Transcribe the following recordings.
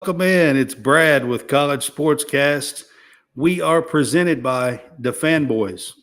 Welcome in. It's Brad with College SportsCast. We are presented by the Fanboys.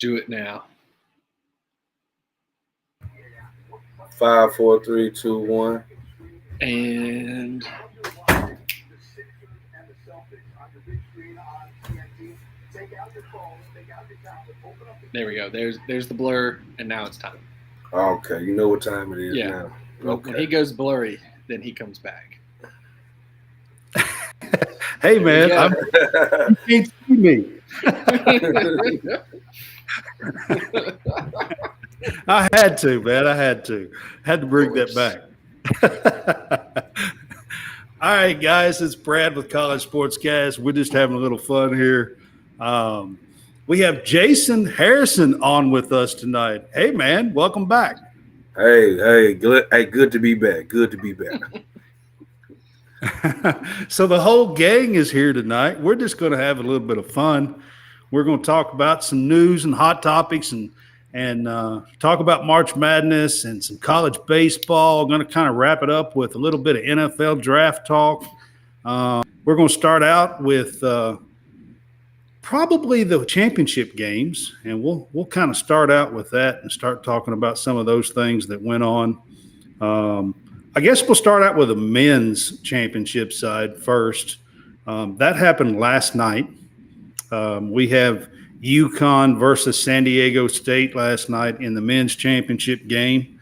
Do it now. 5, 4, 3, 2, 1. And there we go. There's the blur, and now it's time. Okay, you know what time it is Yeah. now. When he goes blurry, then he comes back. Hey, man, you can't see me. I had to, man. I had to bring that back. All right, guys, it's Brad with College Sportscast. We're just having a little fun here. We have Jason Harrison on with us tonight. Hey, man, welcome back. Hey, good to be back. Good to be back. So the whole gang is here tonight. We're just going to have a little bit of fun. We're going to talk about some news and hot topics and talk about March Madness and some college baseball. Going to kind of wrap it up with a little bit of NFL draft talk. We're going to start out with probably the championship games, and we'll kind of start out with that and start talking about some of those things that went on. I guess we'll start out with the men's championship side first. That happened last night. We have UConn versus San Diego State last night in the men's championship game.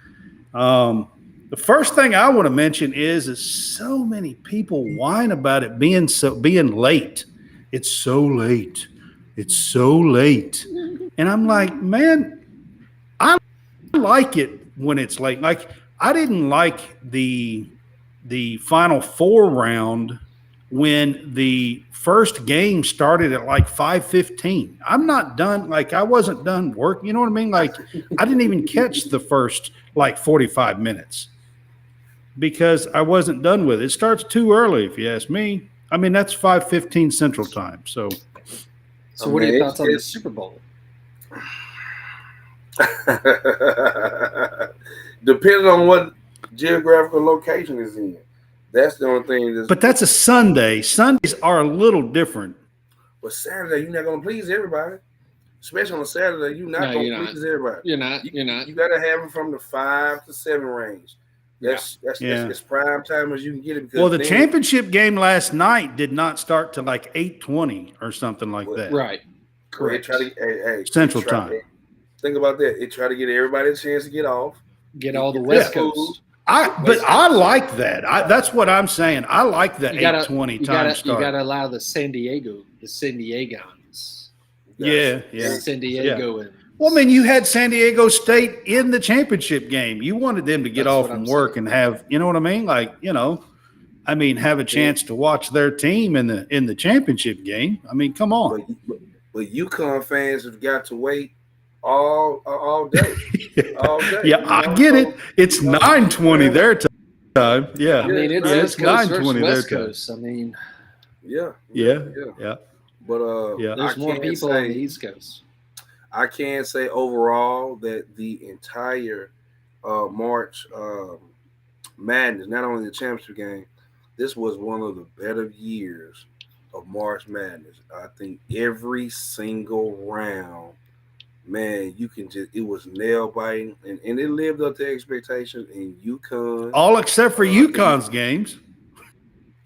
The first thing I want to mention is so many people whine about it being late. It's so late. It's so late. And I'm like, man, I like it when it's late. Like, I didn't like the Final Four round when the first game started at like 5:15. I'm not done. Like, I wasn't done work. You know what I mean? Like, I didn't even catch the first like 45 minutes because I wasn't done with it. It starts too early, if you ask me. I mean, that's 5:15 Central Time. So what are your thoughts on the Super Bowl? Depending on what geographical location is in. That's the only thing. But that's a Sunday. Sundays are a little different. But Saturday, you're not going to please everybody. Especially on a Saturday, you're not going to please everybody. You're not. You got to have them from the 5 to 7 range. That's as prime time as you can get it. Well, the championship game last night did not start till like 8:20 or something like that. Right. Correct. Central Time. Think about that. It try to get everybody a chance to get off. Get all the West Coast. I like that. That's what I'm saying. I like that 8:20 time start. You got to allow the San Diegans. Yeah. San Diego. Yeah. Well, I mean, you had San Diego State in the championship game. You wanted them to get off from work and have, you know what I mean? Like, have a chance to watch their team in the championship game. I mean, come on. But UConn fans have got to wait all day. All day. Yeah, I get it. It's 9:20 their time. Yeah. I mean, it's 9:20 their Coast. I mean, yeah. But there's more people on the East Coast. I can say overall that the entire March Madness, not only the championship game, this was one of the better years of March Madness. I think every single round, man, it was nail biting, and it lived up to expectations in UConn. All except for UConn's games.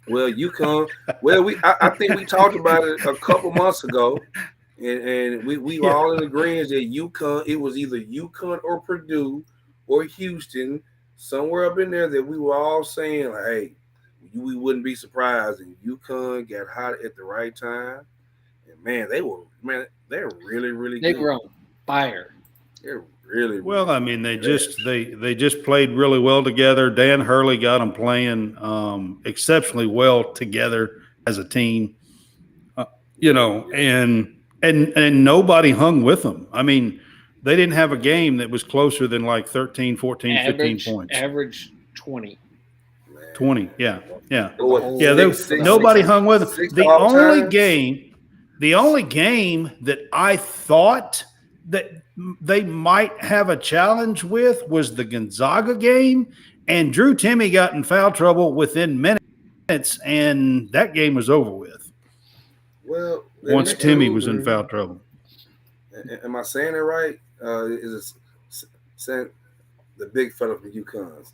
Well, UConn. I think we talked about it a couple months ago. and we were all in agreement that UConn. It was either UConn or Purdue or Houston, somewhere up in there that we were all saying, like, hey, we wouldn't be surprised. And UConn got hot at the right time. And they're really, really good. They were on fire. They're really, Well, really I mean, they just played really well together. Dan Hurley got them playing exceptionally well together as a team. And nobody hung with them. I mean, they didn't have a game that was closer than like 13, 14, 15 points. Average 20. 20, yeah. Six, Nobody hung with them. six The overtimes. only game that I thought that they might have a challenge with was the Gonzaga game, and Drew Timme got in foul trouble within minutes, and that game was over with. Well, Once Timme was in foul trouble. Am I saying it right? Is it saying the big fella from UConn?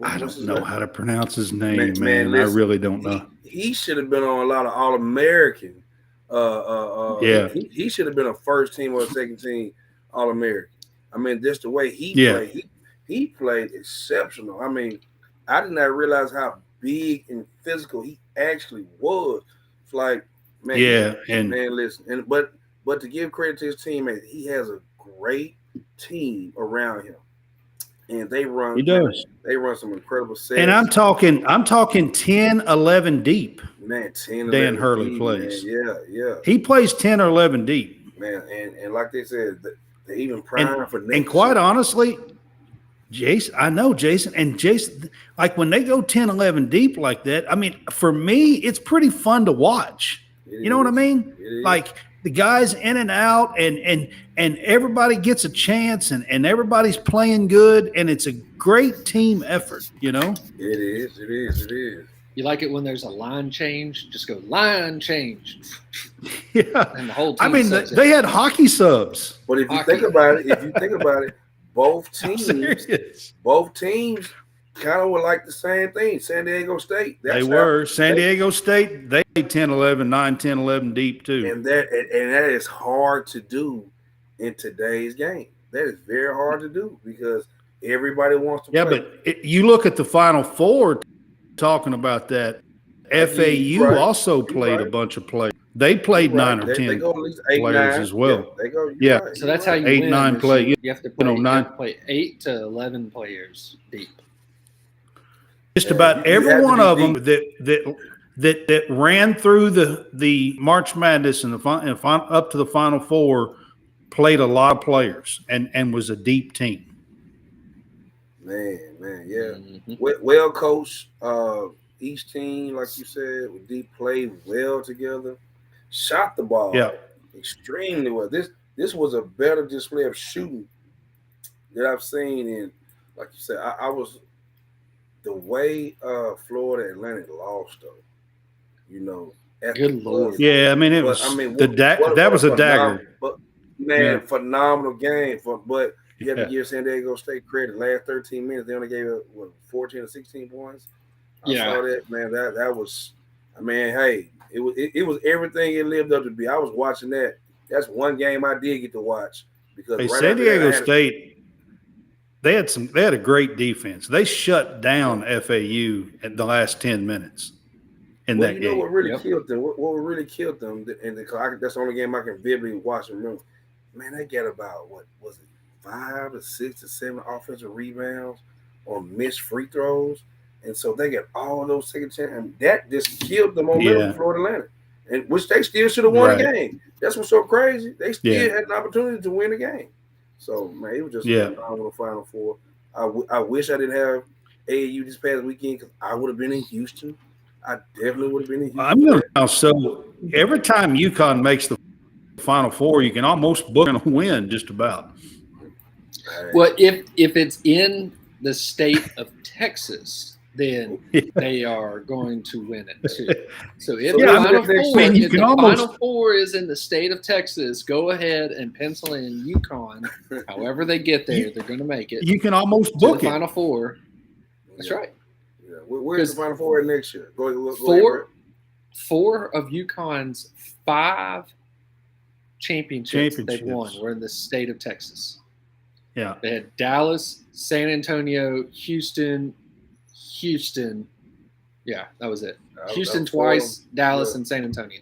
I don't know how to pronounce his name, man. Listen, I really don't know. He should have been on a lot of All-American. Yeah. He should have been a first team or a second team All-American. I mean, just the way he played. He played exceptional. I mean, I did not realize how big and physical he actually was. It's like, man, listen. But to give credit to his teammates, he has a great team around him. And they run. He does. They run some incredible sets. And I'm talking 10, 11 deep. Man, 10, Dan Hurley deep, plays. Man. Yeah. He plays 10 or 11 deep. Man, and like they said, they even prime for next And quite year. honestly, Jason, like when they go 10, 11 deep like that, I mean, for me, it's pretty fun to watch. You know what I mean? Like the guys in and out and everybody gets a chance and everybody's playing good and it's a great team effort, you know? It is. You like it when there's a line change? Just go line change. Yeah. And the whole team. I mean, they had hockey subs. But if you think about it, both teams kind of were like the same thing. San Diego State. San Diego State, they 10, 11, 9, 10, 11 deep too. And that is hard to do in today's game. That is very hard to do because everybody wants to play. Yeah, but you look at the Final Four talking about that. FAU also played a bunch of players. They played 9 or 10 players as well. Yeah. Right. So that's how you 8, win. 9 play. You have to play 8 to 11 players deep. Just about every one of them that ran through the March Madness and up to the Final Four played a lot of players and was a deep team. Man, yeah. Mm-hmm. Well coached. Each team, like you said, with deep played well together. Shot the ball extremely well. This was a better display of shooting that I've seen in, like you said, I was the way Florida Atlantic lost though. You know, good Lord. Yeah, I mean it was. That was a dagger. But phenomenal game. But you have to give San Diego State credit. Last 13 minutes, they only gave 14 or 16 points. I saw that, man. That was, I mean, hey, it was everything it lived up to be. I was watching that. That's one game I did get to watch because San Diego State, they had a great defense. They shut down FAU at the last 10 minutes in that game. You know what really killed them? What really killed them? And that's the only game I can vividly watch and remember. Man, they get about 5 to 6 to 7 offensive rebounds on missed free throws. And so they get all of those second chance, and that just killed them on Florida Atlantic, and which they still should have won the game. That's what's so crazy. They still had an opportunity to win the game. So man, it was just a phenomenal Final Four. I wish I didn't have AAU this past weekend because I would have been in Houston. I definitely would have been in Houston. So every time UConn makes the Final Four, you can almost book and win just about. Well, if it's in the state of Texas, then they are going to win it too. So if the Final Four is in the state of Texas, go ahead and pencil in UConn. However they get there, they're going to make it. You can almost book the Final Four. That's right. Yeah. Where's the Final Four next year? Go Four of UConn's 5 championships they've won were in the state of Texas. Yeah. They had Dallas, San Antonio, Houston. Yeah, that was it. Houston twice, Dallas, and San Antonio.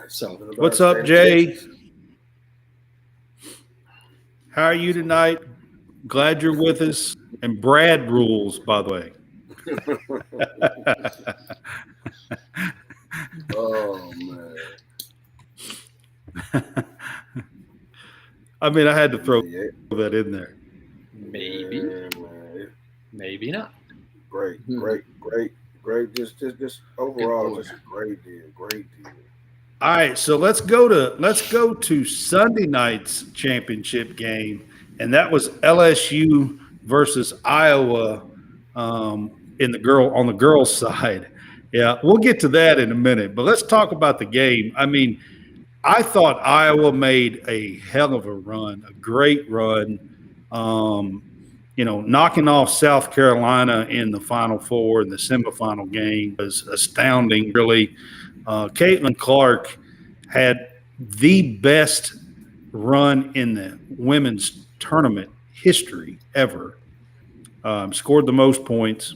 So, what's up, Jay? How are you tonight? Glad you're with us. And Brad rules, by the way. Oh, man. I mean, I had to throw that in there. Maybe. Maybe not. Great. Just overall, just a great deal. All right, so let's go to Sunday night's championship game, and that was LSU versus Iowa on the girls' side. Yeah, we'll get to that in a minute, but let's talk about the game. I mean, I thought Iowa made a hell of a run, a great run. Knocking off South Carolina in the Final Four in the semifinal game was astounding, really. Caitlin Clark had the best run in the women's tournament history ever. Scored the most points.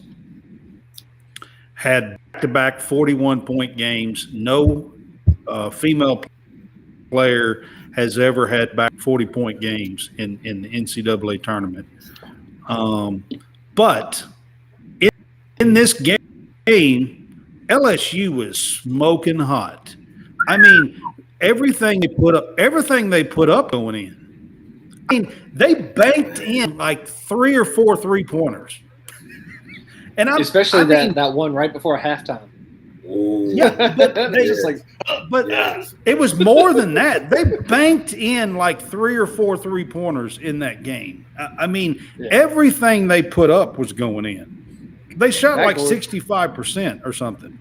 Had back-to-back 41-point games. No female player has ever had back 40-point games in the NCAA tournament. But in this game, LSU was smoking hot. I mean, everything they put up going in. I mean, they banked in like 3 or 4 3-pointers. And especially that one right before halftime. Yeah, but it was more than that. They banked in like 3 or 4 3-pointers in that game. I mean, everything they put up was going in. They shot like 65% or something.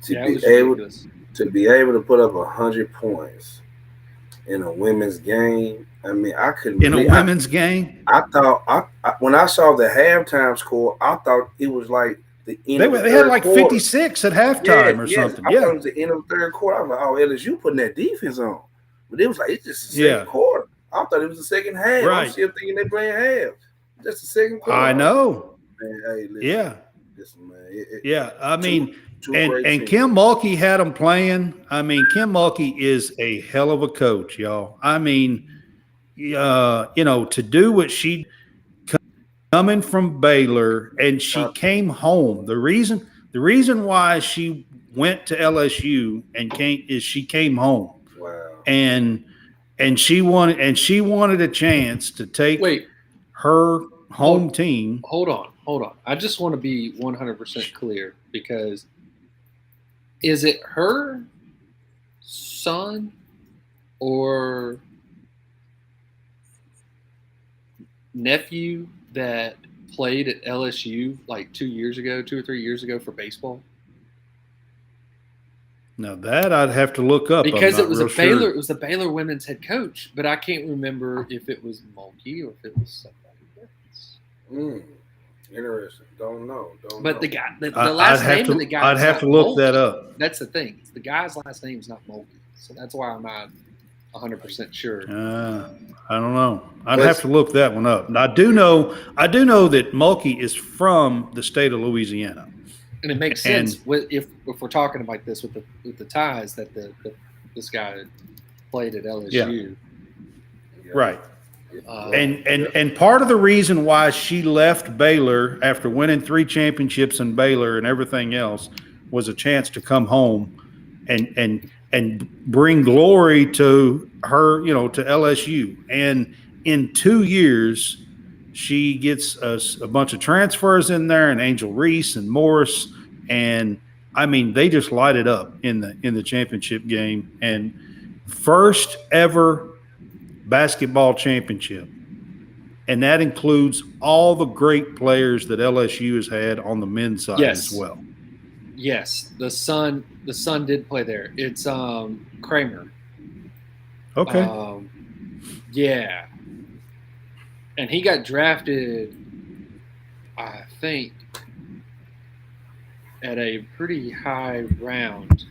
To be able to put up 100 points in a women's game, I mean, I couldn't. In a women's game, I thought when I saw the halftime score, I thought it was like the end. They had like quarter. 56 at halftime or something. I thought it was the end of the third quarter. I was like, oh, LSU putting that defense on, but it was like it's just the second quarter. I thought it was the second half. Right. I'm still thinking they playing half. That's the second quarter. I know. Man, hey, listen, yeah. Listen, man. I mean. And Kim Mulkey had them playing. I mean, Kim Mulkey is a hell of a coach, y'all. I mean, to do what she coming from Baylor, and she came home. The reason why she went to LSU she came home. Wow. And she wanted a chance to take her home team. Hold on. I just want to be 100% clear because. Is it her son or nephew that played at LSU like 2 or 3 years ago for baseball? Now that I'd have to look up because it was Baylor. It was the Baylor women's head coach, but I can't remember if it was Mulkey or if it was somebody else. Interesting. Don't know. But the guy, the last name of the guy. I'd have to look that up. That's the thing. The guy's last name's not Mulkey, so that's why I'm not 100% sure. I don't know. I'd have to look that one up. And I do know that Mulkey is from the state of Louisiana, and it makes sense if we're talking about this with the ties that this guy played at LSU. Yeah. Right. And part of the reason why she left Baylor after winning 3 championships in Baylor and everything else was a chance to come home and bring glory to her, to LSU. And in 2 years, she gets a bunch of transfers in there, and Angel Reese and Morris, and I mean they just light it up in the championship game, and first ever basketball championship, and that includes all the great players that LSU has had on the men's side as well. Yes, the son did play there. It's Kramer. Okay. Yeah, and he got drafted, I think, at a pretty high round.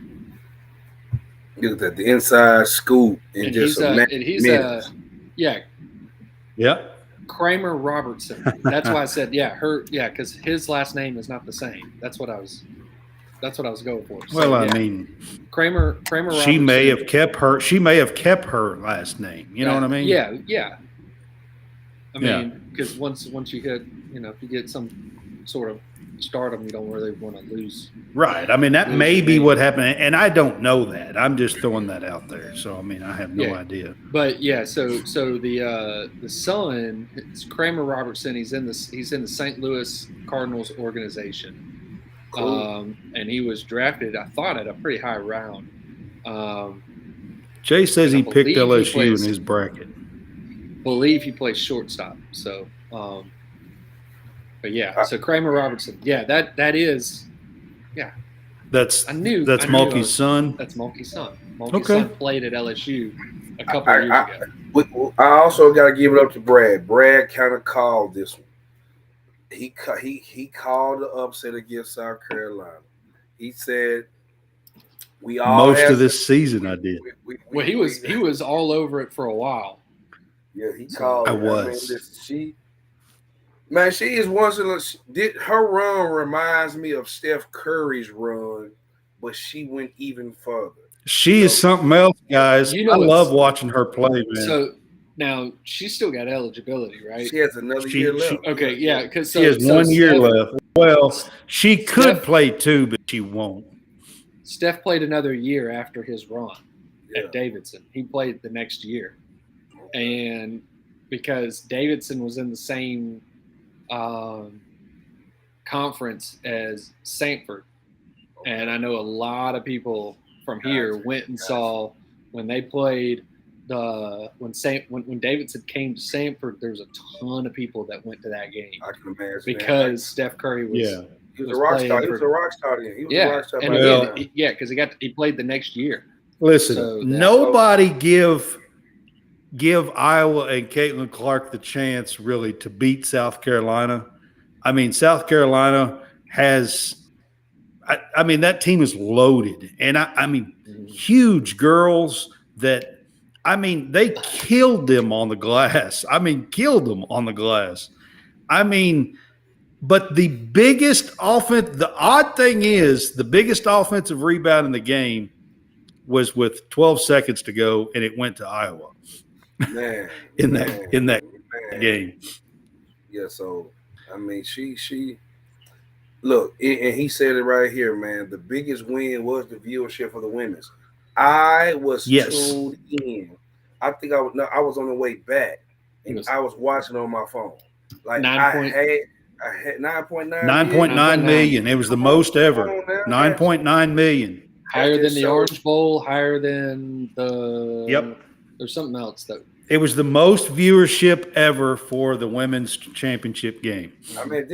Look at the inside scoop and just yeah. Kramer Robertson. That's why I said because his last name is not the same. That's what I was going for. So, well, I mean, Kramer Robertson. She may have kept her last name. You know what I mean? Yeah. I mean, because once you hit, if you get some sort of stardom, you don't really want to lose. Right. I mean, that may be what happened, and I don't know that. I'm just throwing that out there. So, I mean, I have no idea. But so the son, it's Kramer Robertson. He's in the St. Louis Cardinals organization, cool. And he was drafted, I thought, at a pretty high round. Jay says he picked LSU in his bracket. Believe he plays shortstop. So, but so Kramer Robertson, that is, That's Mulkey's son. That's Mulkey's son. Mulkey's son played at LSU a couple of years ago. I also got to give it up to Brad. Brad kind of called this one. He called the upset against South Carolina. He said, "We all most of this season I did." He was all over it for a while. Yeah, he called. I was. She is once in a. Her run reminds me of Steph Curry's run, but she went even further. She is something else, guys. I love watching her play, man. So now she's still got eligibility, right? She has another year left. Okay, yeah, because she has 1 year left. Well, she could play 2, but she won't. Steph played another year after his run at Davidson. He played the next year. And because Davidson was in the same conference as Samford, and I know a lot of people from here went and saw when they played when Davidson came to Samford. There was a ton of people that went to that game. I can imagine because Steph Curry was he was a rock star. He was a rock star. He was a rock star. Because he played the next year. Listen, nobody give Iowa and Caitlin Clark the chance really to beat South Carolina. I mean, South Carolina has I mean, that team is loaded. And I mean, huge girls that they killed them on the glass. But the odd thing is the biggest offensive rebound in the game was with 12 seconds to go, and it went to Iowa. Man, in that game. Yeah, so I mean, she look, and he said it right here, man. The biggest win was the viewership for the women's. I was tuned in. I think I was on the way back, and I was watching on my phone. Like I had 9.9 million. It was the most ever. 9.9 million. Higher than the Orange Bowl. Higher than the. Yep. There's something else that. It was the most viewership ever for the women's championship game. I mean,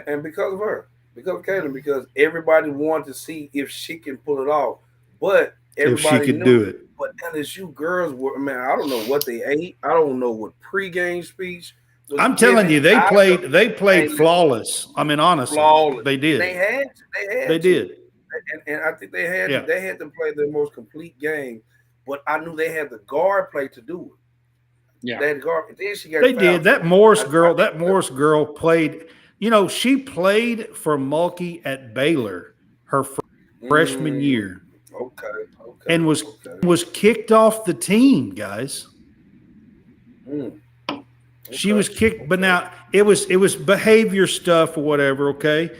and because of her, because of Caitlin, because everybody wanted to see if she can pull it off, but everybody if she could do it. But LSU girls were, man, I don't know what they ate. I don't know what pregame speech. I'm telling you, they played flawless. I mean, honestly, flawless. They did. They did. And I think they had to play their most complete game. But I knew they had the guard play to do it. Yeah, they had guard. Then she got. They did. That Morris girl played. She played for Mulkey at Baylor her freshman year. Okay. And was kicked off the team, guys. She was kicked, but now it was behavior stuff or whatever. Okay,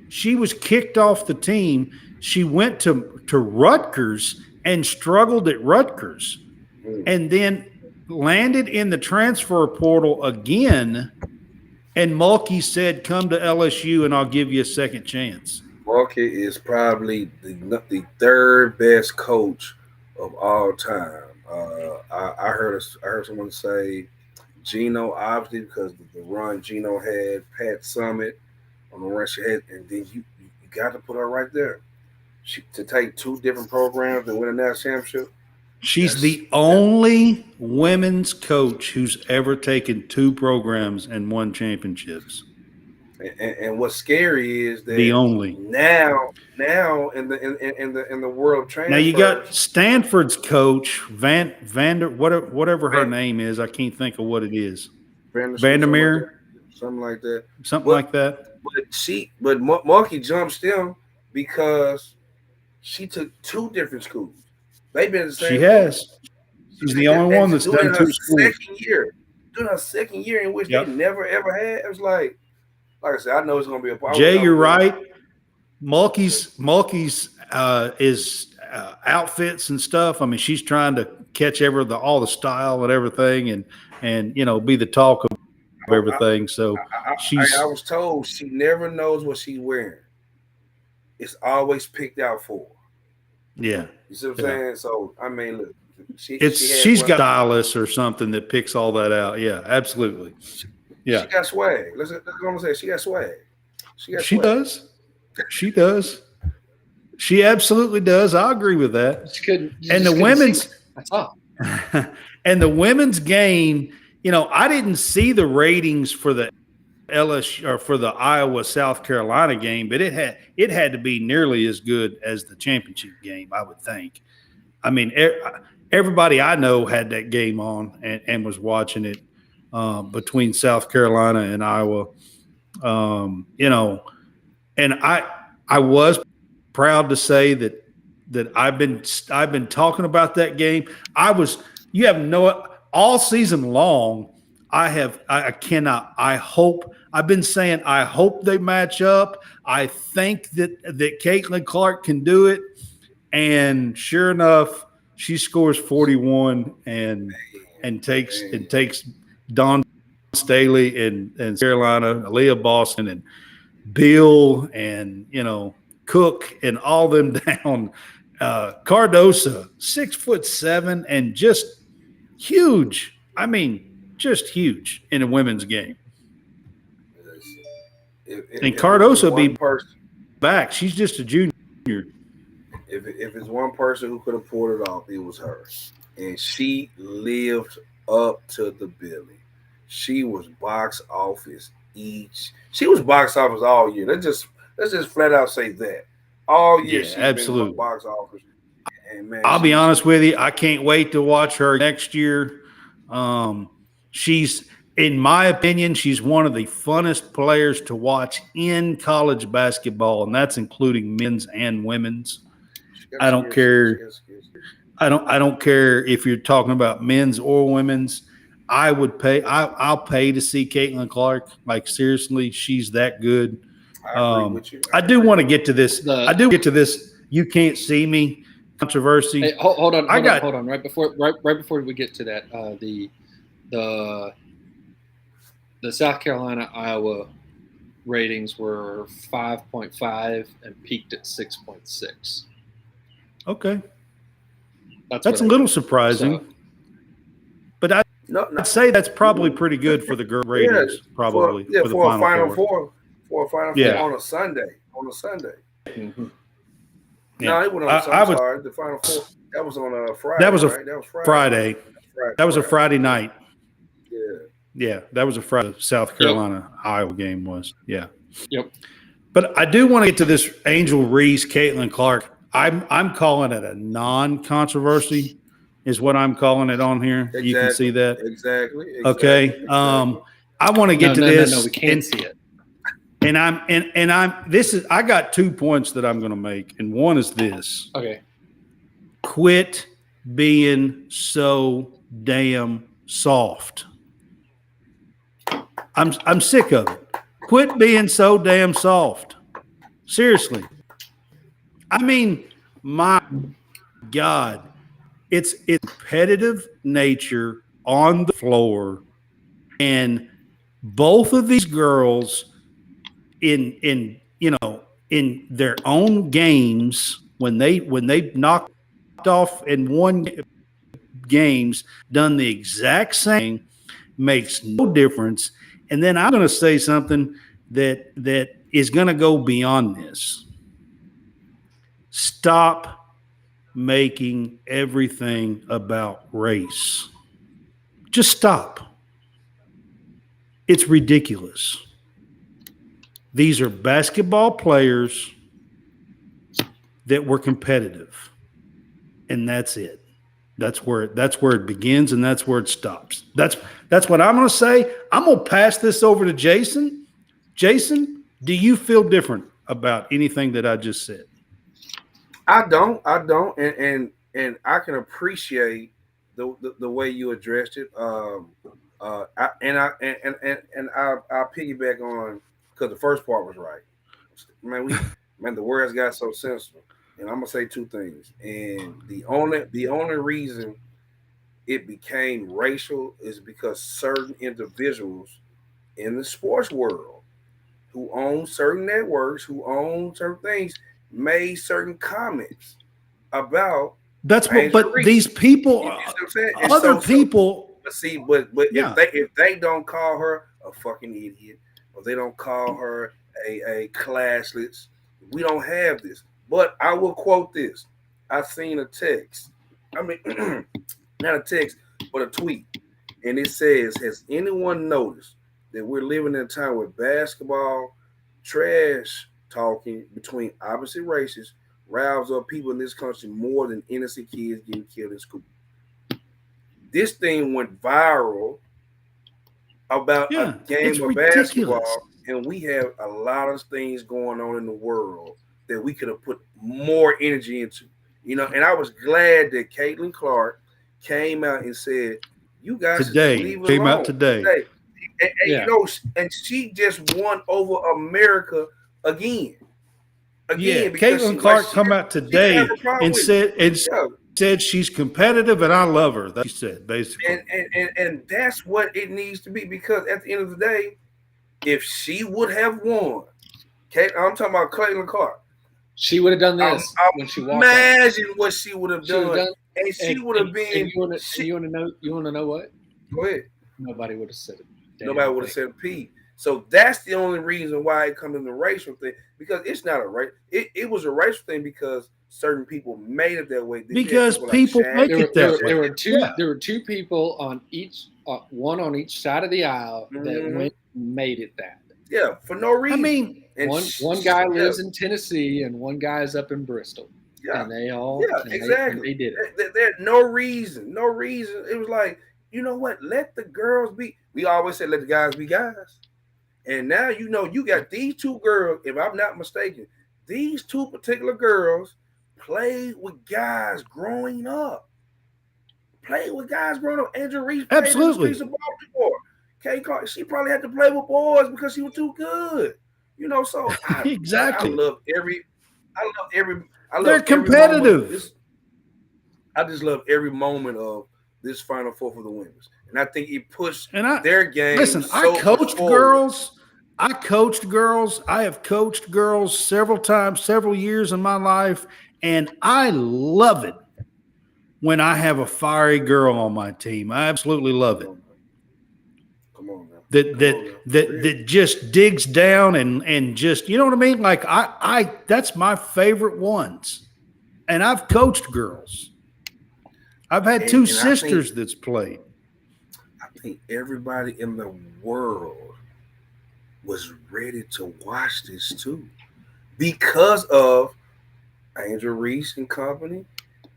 she was kicked off the team. She went to Rutgers and struggled at Rutgers, and then landed in the transfer portal again. And Mulkey said, "Come to LSU, and I'll give you a second chance." Mulkey is probably the third best coach of all time. I heard someone say Gino, obviously, because the run Gino had, Pat Summitt on the run she had, and then you got to put her right there. To take 2 different programs and win a national championship. She's the only women's coach who's ever taken 2 programs and won championships. And what's scary is that the only now in the world of transfers. Now you got Stanford's coach Vander whatever her name is. I can't think of what it is. Vandermeer, something like that. But Marky jumps them because she took 2 different schools. They've been the same. She has. She's the only one that's done 2 schools. Doing her second year in which they never ever had. It was like I said, I know it's going to be a problem. Jay, you're right. Mulkey's is outfits and stuff. I mean, she's trying to catch all the style and everything, and be the talk of everything. So I was told she never knows what she's wearing. It's always picked out for her. Yeah, you see what I'm saying? So I mean, look, she's got a stylist or something that picks all that out. Yeah, absolutely. Yeah, she got swag. Let's go and say she got swag. She does. She does. She absolutely does. I agree with that. And the women's and the women's game, I didn't see the ratings for the LSU or for the Iowa South Carolina game, but it had to be nearly as good as the championship game, I would think. I mean, everybody I know had that game on and was watching it between South Carolina and Iowa. And I was proud to say that I've been talking about that game. All season long. I've been saying I hope they match up. I think that Caitlin Clark can do it, and sure enough, she scores 41 and takes Dawn Staley and Carolina, Aaliyah Boston and Bill and Cook and all them down. Cardosa, 6'7" and just huge. I mean, just huge in a women's game. And Cardosa be back. She's just a junior. If it's one person who could have pulled it off, it was her. And she lived up to the billing. She was box office She was box office all year. Let's just flat out say that. All year she's absolutely been box office. And man, I'll be honest with you, I can't wait to watch her next year. She's, in my opinion, she's one of the funnest players to watch in college basketball, and that's including men's and women's. I don't care. I don't care if you're talking about men's or women's. I would pay. I'll pay to see Caitlin Clark. Like, seriously, she's that good. I agree with you. I do want to get to this. I do get to this. You can't see me controversy. Hey, hold on. Right before we get to that, the South Carolina Iowa ratings were 5.5 and peaked at 6.6. Okay, that's a little surprising. So, but I'd say that's probably pretty good for the girl ratings. Probably for the Final Four. For a Final Four on a Sunday. Mm-hmm. No, it wasn't on Sunday. The Final Four. That was on a Friday. That was Friday. That was a Friday night. Yeah, that was a Friday. South Carolina Iowa game was. Yeah. Yep. But I do want to get to this Angel Reese, Caitlin Clark. I'm calling it a non-controversy, is what I'm calling it on here. Exactly. You can see that. Exactly. Okay. I want to get to this. No, we can't see it. And I got 2 points that I'm going to make, and one is this. Okay. Quit being so damn soft. I'm sick of it. Quit being so damn soft. Seriously. I mean, my God, it's competitive nature on the floor, and both of these girls in their own games when they knocked off and won games, done the exact same, makes no difference. And then I'm going to say something that is going to go beyond this. Stop making everything about race. Just stop. It's ridiculous. These are basketball players that were competitive, and that's it. That's where it begins, and that's where it stops. That's what I'm going to say. I'm going to pass this over to Jason. Jason, do you feel different about anything that I just said? I don't, and I can appreciate the way you addressed it. I'll piggyback on because the first part was right. Man, the words got so sensitive, and I'm gonna say two things. And the only reason it became racial is because certain individuals in the sports world who own certain networks, who own certain things, made certain comments about that's what. But these people, other people. But see, but yeah. if they don't call her a fucking idiot, or they don't call her a classless, we don't have this. But I will quote this. I've seen a text. I mean, not a text, but a tweet, and it says, "Has anyone noticed that we're living in a time where basketball trash talking between opposite races riles up people in this country more than innocent kids getting killed in school?" This thing went viral about a game of basketball, and we have a lot of things going on in the world that we could have put more energy into. And I was glad that Caitlin Clark came out and said, "You guys leave it came alone. Out today. And, and she just won over America again. Caitlin Clark come out today and said she's competitive and I love her. That she said basically. And that's what it needs to be, because at the end of the day, if she would have won, I'm talking about Caitlin Clark. She would have done this when she walked. Imagine what she would have done. And she would have been. You want to know what? Go ahead. Nobody would have said it. Nobody would have said a P. So that's the only reason why it comes in the racial thing, because it's not a race. It was a racial thing because certain people made it that way. Because people make it that way. There were two people on each, one on each side of the aisle that made it that. Yeah, for no reason. I mean, one guy lives in Tennessee and one guy's up in Bristol. Yeah, and they all. Yeah, exactly. They did it. There's no reason. No reason. It was like, you know what? Let the girls be. We always said let the guys be guys. And now you got these two girls, if I'm not mistaken, these two particular girls played with guys growing up. Angel Reese played in the streets of Baltimore. Kay Clark, she probably had to play with boys because she was too good. So exactly. I love every they're competitive. I just love every moment of this Final Four for the women's. And I think it pushed their game. Listen, I coached girls. I have coached girls several times, several years in my life, and I love it when I have a fiery girl on my team. I absolutely love it. Come on, man. That just digs down and just, you know what I mean? Like I that's my favorite ones. And I've coached girls. I've had two sisters that's played. I think everybody in the world was ready to watch this too, because of Angel Reese and company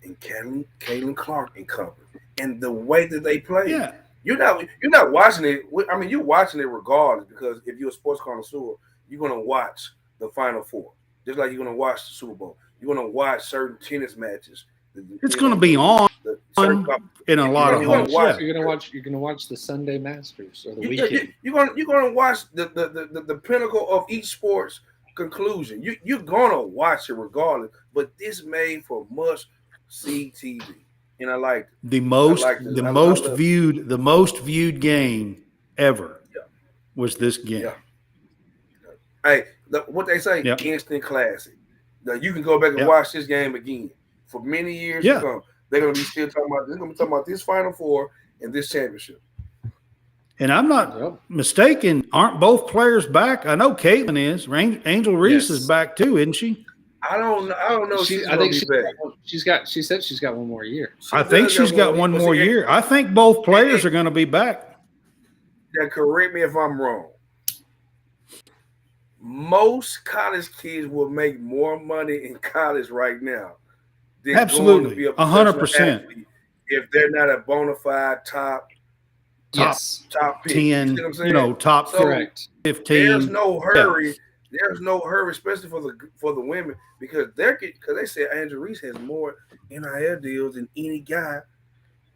and Caitlin Clark and company, and the way that they play. Yeah, you're not watching it. I mean, you're watching it regardless, because if you're a sports connoisseur, you're gonna watch the Final Four, just like you're gonna watch the Super Bowl. You're gonna watch certain tennis matches. It's gonna be on in a lot of homes. You're gonna watch the Sunday Masters or the weekend. You're gonna watch the pinnacle of each sport's conclusion. You're gonna watch it regardless. But this made for must see TV, and I liked it. The most viewed game ever was this game. Yeah. Hey, what they say, instant classic. Now you can go back and watch this game again for many years to come. They're going to be still talking about. They're going to be talking about this Final Four and this championship. And I'm not mistaken. Aren't both players back? I know Caitlin is. Angel Reese is back too, isn't she? I don't know. I think she's got. She said she's got one more year. I think she's got one more year. I think both players are going to be back. Now, correct me if I'm wrong. most college kids will make more money in college right now than going to be Absolutely, a professional 100%. athlete if they're not a bona fide top Yes. pick. You see 10, what I'm saying? top So 15. there's no Yeah. hurry. There's no hurry, especially for the women, because they said Angel Reese has more NIL deals than any guy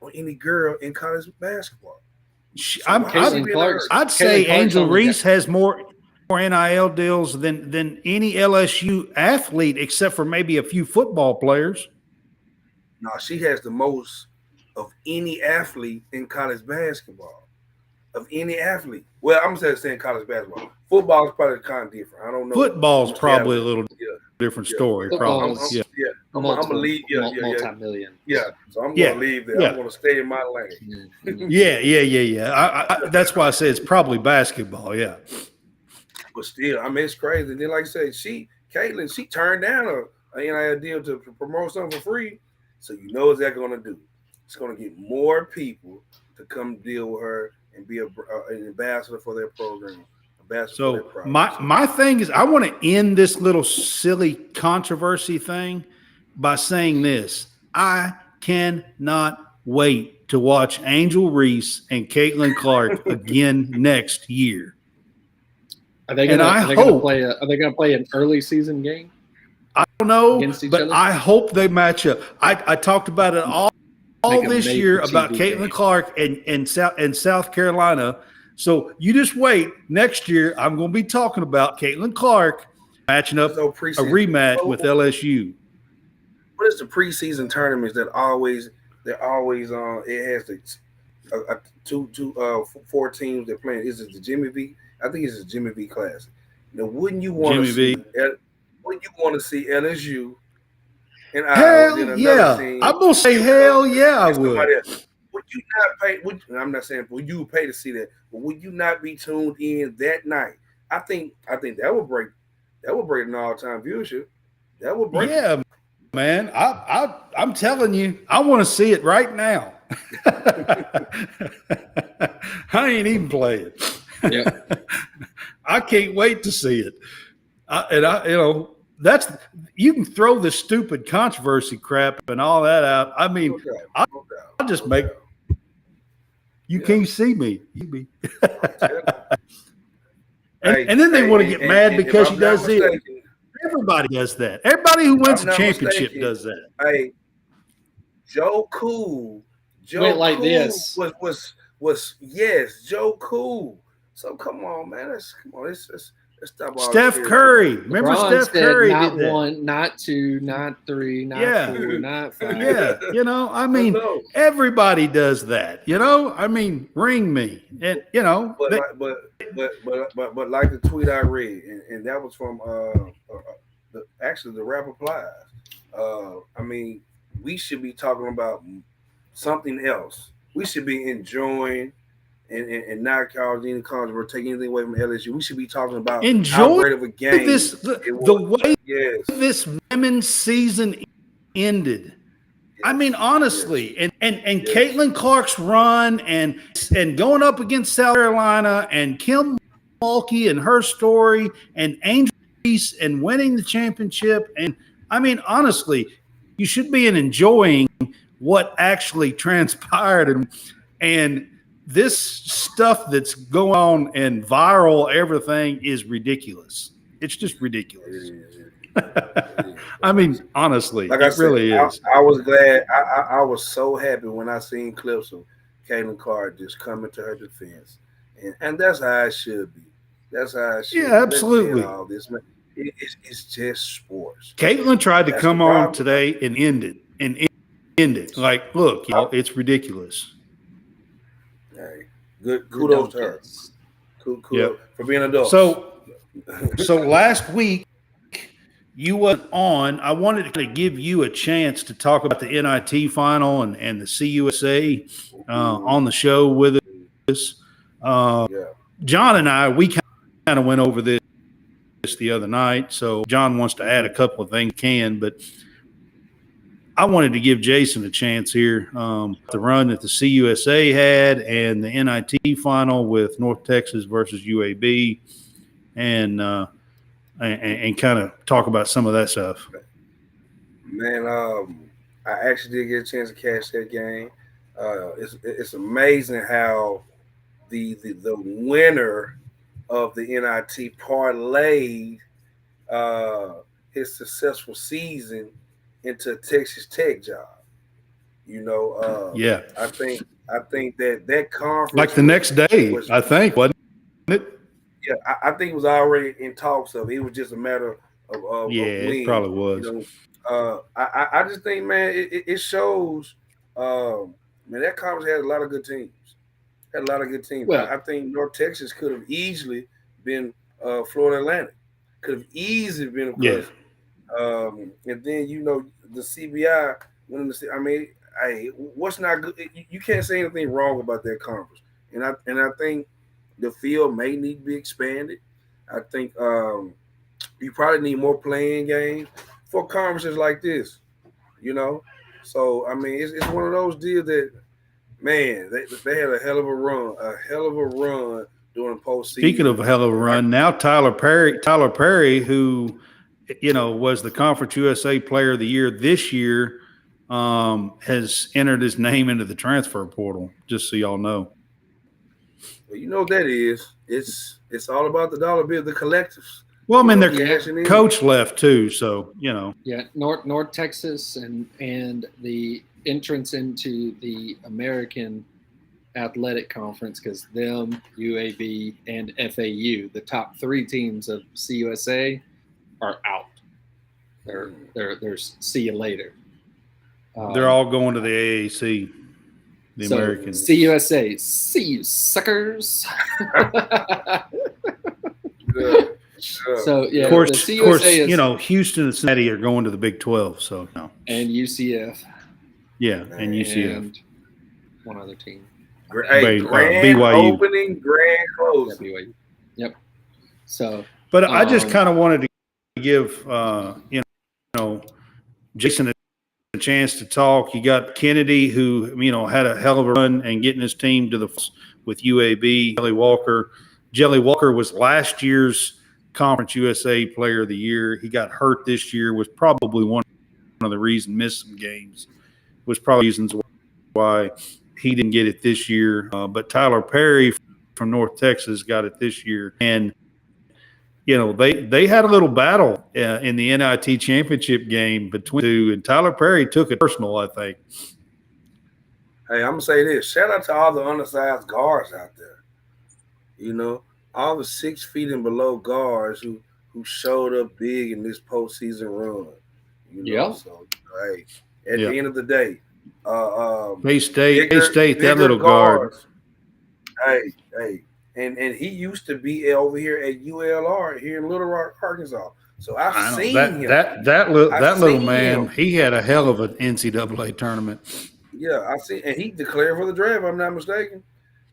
or any girl in college basketball. So I'd say Angel Reese has more NIL deals than any LSU athlete, except for maybe a few football players. No, she has the most of any athlete in college basketball. Of any athlete. Well, I'm just saying college basketball. Football is probably kind of different. I don't know. Football's probably a little different story. Football Probably. I'm gonna leave. Multi-million. Yeah. So I'm gonna leave there. Yeah. I'm gonna stay in my lane. Yeah. That's why I say it's probably basketball. Yeah. But still, I mean, it's crazy. And then, like I said, Caitlin, she turned down a NIL deal to promote something for free. So you know what's that going to do? It's going to get more people to come deal with her and be an ambassador for their program. So my thing is, I want to end this little silly controversy thing by saying this: I cannot wait to watch Angel Reese and Caitlin Clark again next year. Are they going to play an early season game? I don't know, but I hope they match up. I talked about it all this year about Caitlin Clark and South Carolina. So you just wait. Next year, I'm going to be talking about Caitlin Clark matching up a rematch with LSU. What is the preseason tournaments that always it has the four teams that playing? Is it the Jimmy V? I think it's the Jimmy V Classic. Now, wouldn't you want to see LSU and hell yeah? I'm gonna say hell yeah, I would. Would you not pay? I'm not saying would you pay to see that, but would you not be tuned in that night? I think that would break an all-time viewership. That would break. Yeah, man. I'm telling you, I want to see it right now. I ain't even playing. Yeah. I can't wait to see it. You can throw the stupid controversy crap and all that out. I mean, I'll just make. You can't see me. And then they want to get mad because she does it. Everybody does that. Everybody who wins a championship does that. Hey, Joe Cool. This was yes, Joe Cool. So come on, man. Let's stop all Steph Curry. Remember LeBron Steph Curry not did that. One, not two, not three, not four, not five. Yeah, I mean, everybody does that. I mean, ring me, and But like the tweet I read, and that was from the Rap Applies. I mean, we should be talking about something else. We should be enjoying. And not causing any controversy or taking anything away from LSU. We should be talking about how great of a game the way this women's season ended. Yes. I mean, honestly, and Caitlin Clark's run and going up against South Carolina and Kim Mulkey and her story and Angel Reese and winning the championship. And I mean, honestly, you should be enjoying what actually transpired and this stuff that's going on and viral everything is ridiculous. It's just ridiculous. I mean, honestly, like it really is. I was glad. I was so happy when I seen clips of Caitlin Clark just coming to her defense, and that's how it should be. That's how it should. Yeah, absolutely. All this, man. It's just sports. Caitlin tried to come on today and end it. Like, look, y'all, it's ridiculous. Hey, good kudos to her. Kudos for being an adult. So last week you wasn't on. I wanted to give you a chance to talk about the NIT final and the CUSA on the show with us. John and I, we kind of went over this the other night. So John wants to add a couple of things, but I wanted to give Jason a chance here. The run that the CUSA had and the NIT final with North Texas versus UAB. And and kind of talk about some of that stuff. Man, I actually did get a chance to catch that game. It's amazing how the winner of the NIT parlayed his successful season into a Texas Tech job. Yeah. I think that conference, like the next day, I think, wasn't it? Yeah, I think it was already in talks of. It was just a matter of Yeah, when. it probably was. I just think, man, it shows. Man, that conference had a lot of good teams. Well, I think North Texas could have easily been Florida Atlantic. Could have easily been because. And then the CBI winning the. I mean, what's not good? You can't say anything wrong about that conference. And I think the field may need to be expanded. I think you probably need more playing games for conferences like this. So I mean, it's one of those deals that, man, they had a hell of a run during postseason. Speaking of a hell of a run, now Tyler Perry, who was the Conference USA Player of the Year this year, has entered his name into the transfer portal. Just so y'all know. Well, you know what that is. It's all about the dollar bill, the collectives. Well, I mean, their coach left too, so Yeah, North Texas and the entrance into the American Athletic Conference, because them, UAB, and FAU, the top three teams of CUSA, are out. They're see you later. They're all going to the AAC. The Americans. CUSA, see you suckers. So yeah, of course, Houston and Cincinnati are going to the Big 12. So and UCF. Yeah, and UCF. And one other team. Grand BYU. Opening, grand closing. BYU. Yep. So, but I just kind of wanted to give Jason a chance to talk. You got Kennedy, who had a hell of a run and getting his team to with UAB. Jelly Walker was last year's Conference USA Player of the Year. He got hurt this year. Was probably one of the reasons missed some games. Was probably reasons why he didn't get it this year. But Tyler Perry from North Texas got it this year, and they had a little battle in the NIT championship game between the two, and Tyler Perry took it personal, I think. Hey, I'm gonna say this: shout out to all the undersized guards out there. All the 6 feet and below guards who showed up big in this postseason run. So hey, at the end of the day, Bay-State, that little guards. Hey, and he used to be over here at ULR here in Little Rock, Arkansas. So I've seen him. That little man, he had a hell of an NCAA tournament. Yeah, I see, and he declared for the draft. If I'm not mistaken.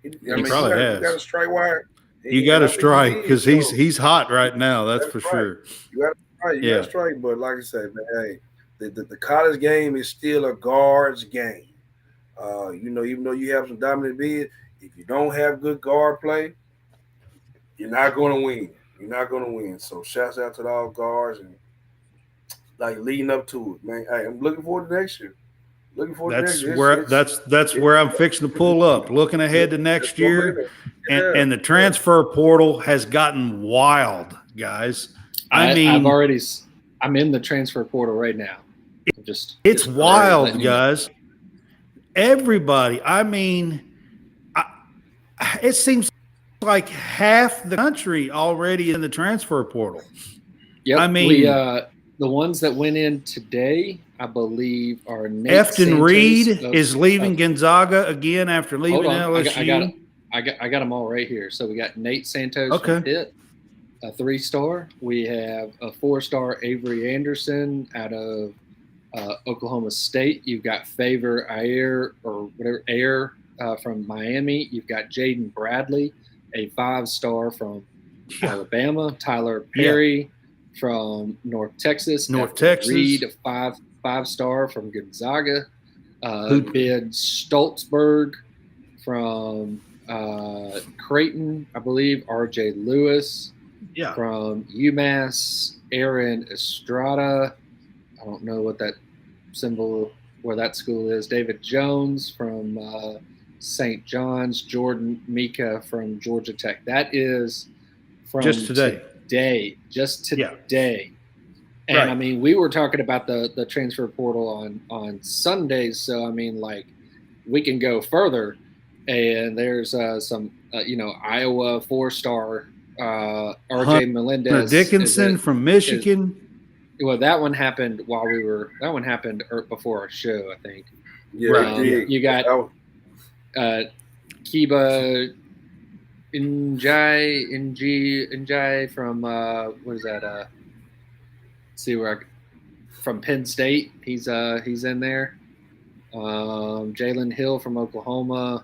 He probably has. You got to strike wire. You got to strike because he's hot right now. That's for sure. You got to strike. You got to strike. But like I said, man, hey, the college game is still a guard's game. Even though you have some dominant bigs, if you don't have good guard play, you're not going to win. So shouts out to all guards and leading up to it, man. Hey, I'm looking forward to next year. That's where I'm fixing to pull up. Looking ahead to next year, and the transfer portal has gotten wild, guys. I'm in the transfer portal right now. It's wild, guys. Everybody. I mean, it seems like half the country already in the transfer portal. Yep. I mean, the ones that went in today, I believe, are Nate Efton Reed is leaving Gonzaga again after leaving LSU. I got them all right here. So we got Nate Santos from Pitt, a 3-star. We have a 4-star Avery Anderson out of Oklahoma State. You've got Favor Ayer from Miami. You've got Jaden Bradley, a 5-star from Alabama. Tyler Perry from North Texas. Reed, a 5-star from Gonzaga. Ben Stoltzberg from Creighton, I believe. RJ Lewis From UMass, Aaron Estrada. I don't know what that symbol, where that school is. David Jones from St. John's. Jordan Mika from Georgia Tech. That is from just today. Just today. And right. I mean, we were talking about the transfer portal on Sundays. So I mean, like, we can go further. And there's some, Iowa 4-star RJ Melendez Dickinson from Michigan. Well, that one happened before our show, I think. Yeah, you got Kiba Njai from what is that? Let's see from Penn State. He's in there. Jalen Hill from Oklahoma.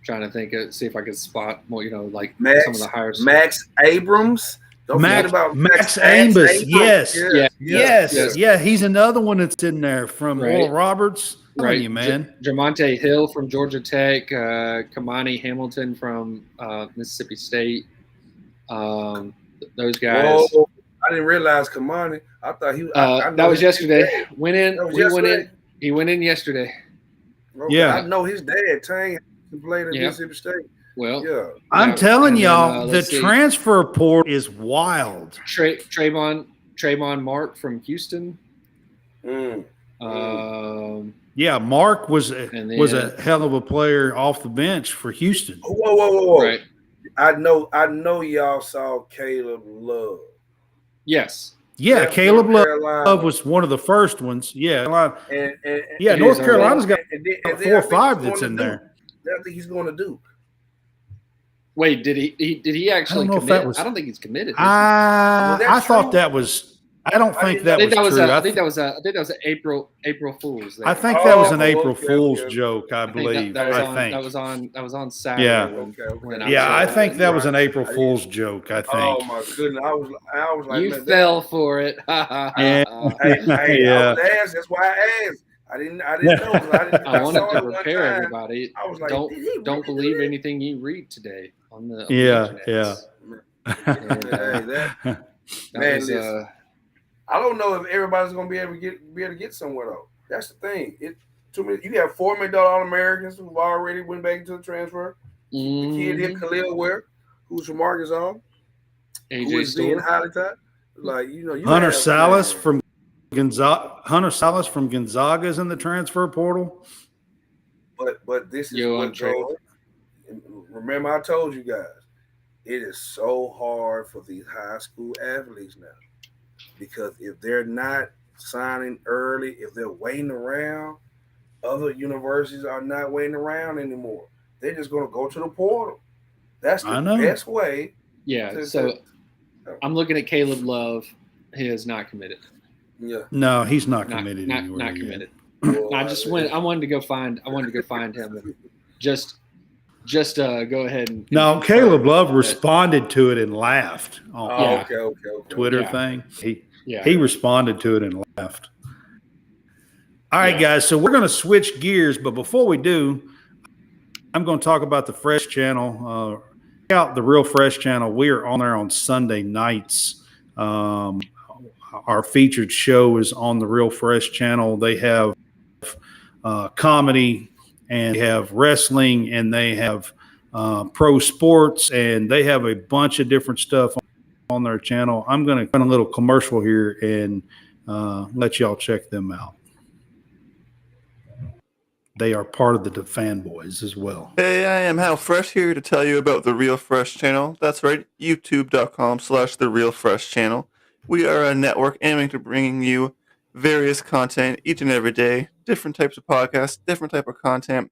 Trying to see if I could spot more, like some of the higher. Max Abrams. Don't forget about Max Amos. Yes. Yeah. He's another one that's in there from Oral Roberts. Right, you, man. Jamonte Hill from Georgia Tech. Kamani Hamilton from Mississippi State. Those guys. Whoa, I didn't realize Kamani. I thought he. That was yesterday. Went in. He went in yesterday. Okay. Yeah, I know his dad. Tang played at Mississippi State. Well, I'm telling y'all, the transfer portal is wild. Trayvon Mark from Houston. Mark was a hell of a player off the bench for Houston. Whoa. Right. I know y'all saw Caleb Love. Yes. Yeah, Caleb Love was one of the first ones. Yeah. North Carolina's got 4 or 5 that's in there. I think he's going to Duke. Wait, did he actually commit? I don't think he's committed. I thought that was. I don't think that was true. I think that was an April Fool's. I think that was an April Fool's joke. I believe. That was on Saturday. Yeah. I think that was an April Fool's joke. I think. Oh my goodness! I was like, you fell for it. Hey, I was asked. That's why I asked. I didn't know. I wanted to prepare everybody. I was like, don't believe anything you read today on the Man, I don't know if everybody's going to be able to get somewhere though. That's the thing. You have $4 million All-Americans who've already went back into the transfer. The kid here, Khalil Ware, who's from Arkansas, who is being highly touted. Like Hunter Salas from Gonzaga is in the transfer portal. But this is what goes. Remember, I told you guys, it is so hard for these high school athletes now. Because if they're not signing early, if they're waiting around, other universities are not waiting around anymore. They're just going to go to the portal. That's the best way. Yeah. So I'm looking at Caleb Love. He is not committed. Yeah. No, he's not committed. Not committed. I wanted to go find him and just go ahead and. No, Caleb Love responded to it and laughed on Twitter thing. He responded to it and laughed. All right, guys. So we're going to switch gears, but before we do, I'm going to talk about the Fresh Channel. Check out the Real Fresh Channel. We are on there on Sunday nights. Our featured show is on the Real Fresh Channel. They have comedy, and they have wrestling, and they have pro sports, and they have a bunch of different stuff on their channel. I'm going to run a little commercial here and let y'all check them out. They are part of the Fanboys as well. Hey, I am Hal Fresh here to tell you about the Real Fresh Channel. That's right, youtube.com/the Real Fresh Channel. We are a network aiming to bring you various content each and every day, different types of podcasts, different type of content.